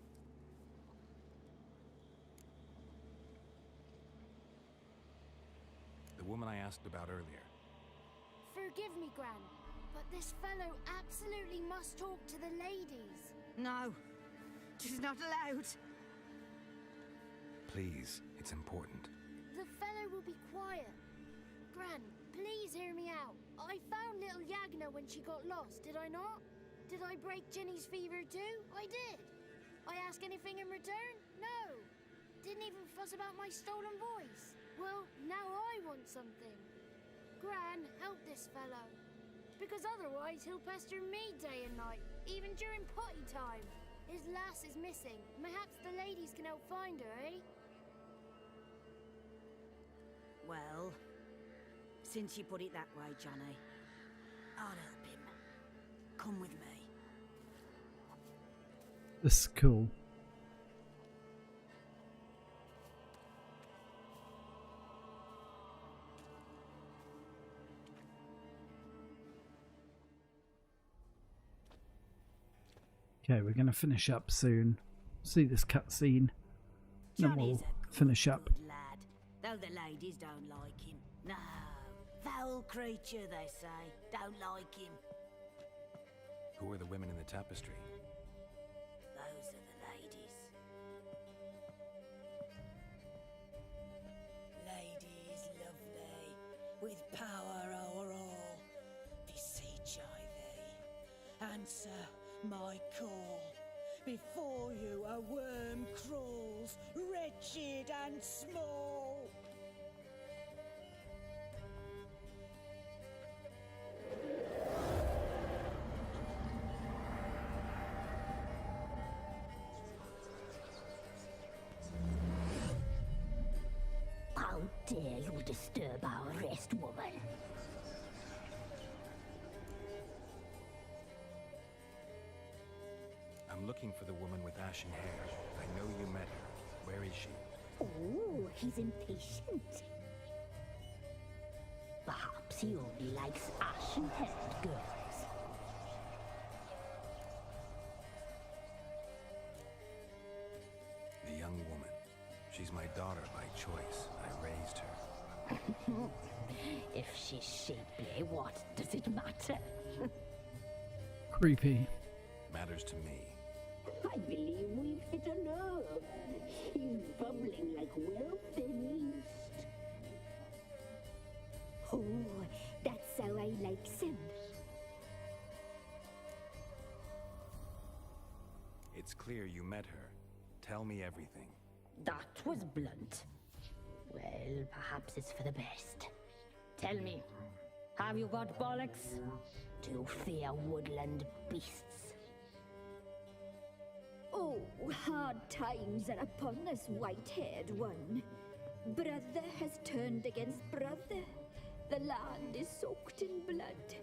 S3: The woman I asked about earlier.
S13: Forgive me, Gran, but this fellow absolutely must talk to the ladies.
S16: No, she's not allowed.
S3: Please, it's important.
S13: The fellow will be quiet. Gran, please hear me out. I found little Yagna when she got lost, did I not? Did I break Ginny's fever too? I did. I ask anything in return? No. Didn't even fuss about my stolen voice. Well, now I want something. Gran, help this fellow. Because otherwise he'll pester me day and night, even during potty time. His lass is missing. Perhaps the ladies can help find her, eh?
S16: Well, since you put it that way, Johnny, I'll help him. Come with me.
S1: This is cool. Okay, we're going to finish up soon. See this cutscene. Then we'll finish up.
S16: Good lad, though the ladies don't like him. No, foul creature, they say. Don't like him.
S3: Who are the women in the tapestry?
S16: Those are the ladies. Ladies lovely, with power o'er all. Beseech I thee, answer my call. Before you a worm crawls, wretched and small.
S15: How dare you disturb our rest, woman?
S3: I'm looking for the woman with ashen hair. I know you met her. Where is she?
S15: Oh, he's impatient. Perhaps he only likes ashen-haired girls.
S3: The young woman. She's my daughter by choice. I raised her.
S15: If she's shapely, what does it matter?
S1: Creepy.
S3: Matters to me.
S15: I believe we've hit a nerve. He's bubbling like well-fed yeast. Oh, that's how I like him.
S3: It's clear you met her. Tell me everything.
S15: That was blunt. Well, perhaps it's for the best. Tell me, have you got bollocks? Do you fear woodland beasts?
S18: Oh, hard times are upon this white-haired one. Brother has turned against brother. The land is soaked in blood.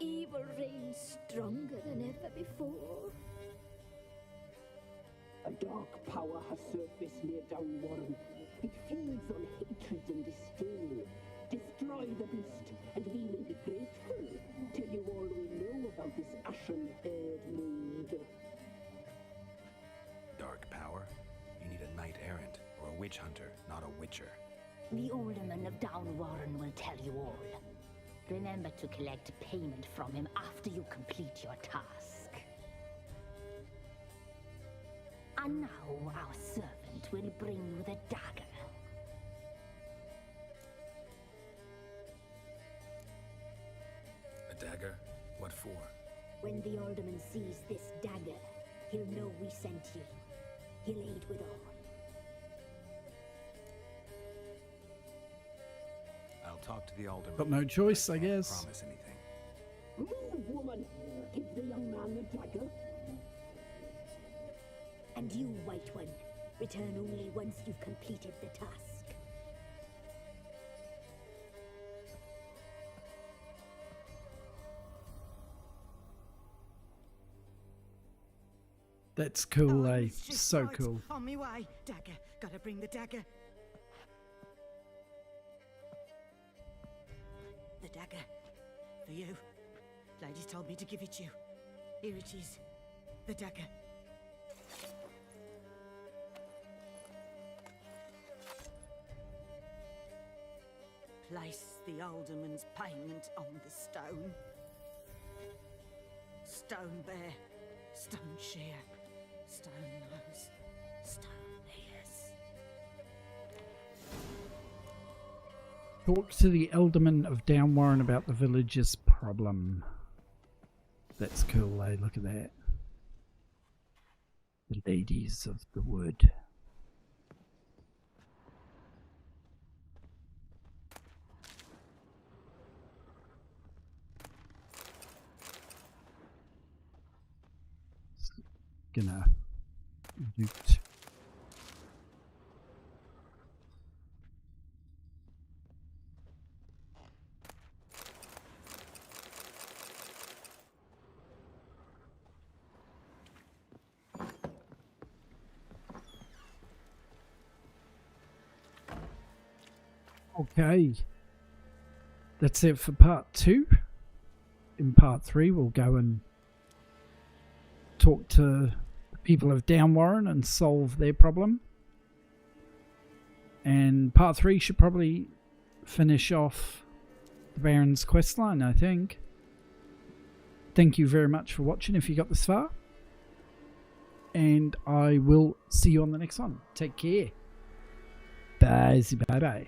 S18: Evil reigns stronger than ever before.
S19: A dark power has surfaced near Downwarren. It feeds on hatred and disdain. Destroy the beast, and we will be grateful. Tell you all we know about this ashen-haired mood.
S3: Dark power? You need a knight-errant or a witch hunter, not a witcher.
S20: The alderman of Downwarren will tell you all. Remember to collect payment from him after you complete your task. And now our servant will bring you the dagger.
S3: A dagger? What for?
S18: When the alderman sees this dagger, he'll know we sent you. He'll aid with all.
S3: I'll talk to the alderman.
S1: Got no choice, I guess.
S3: Promise anything.
S19: Move, woman! Give the young man the dagger.
S18: And you, White One, return only once you've completed the task.
S1: That's cool, eh? So cool.
S16: On me way. Dagger. Gotta bring the dagger. The dagger. For you. Ladies told me to give it you. Here it is. The dagger. Place the alderman's payment on the stone. Stone bear. Stone shear. Stone nose. Stone ears.
S1: Talk to the alderman of Downwarren about the village's problem. That's cool, eh? Look at that. The ladies of the wood. Gonna loot. Okay, that's it for part 2. In part 3 we'll go and talk to people of Downwarren and solve their problem. And part 3 should probably finish off the Baron's questline, I think. Thank you very much for watching if you got this far. And I will see you on the next one. Take care. Bye bye.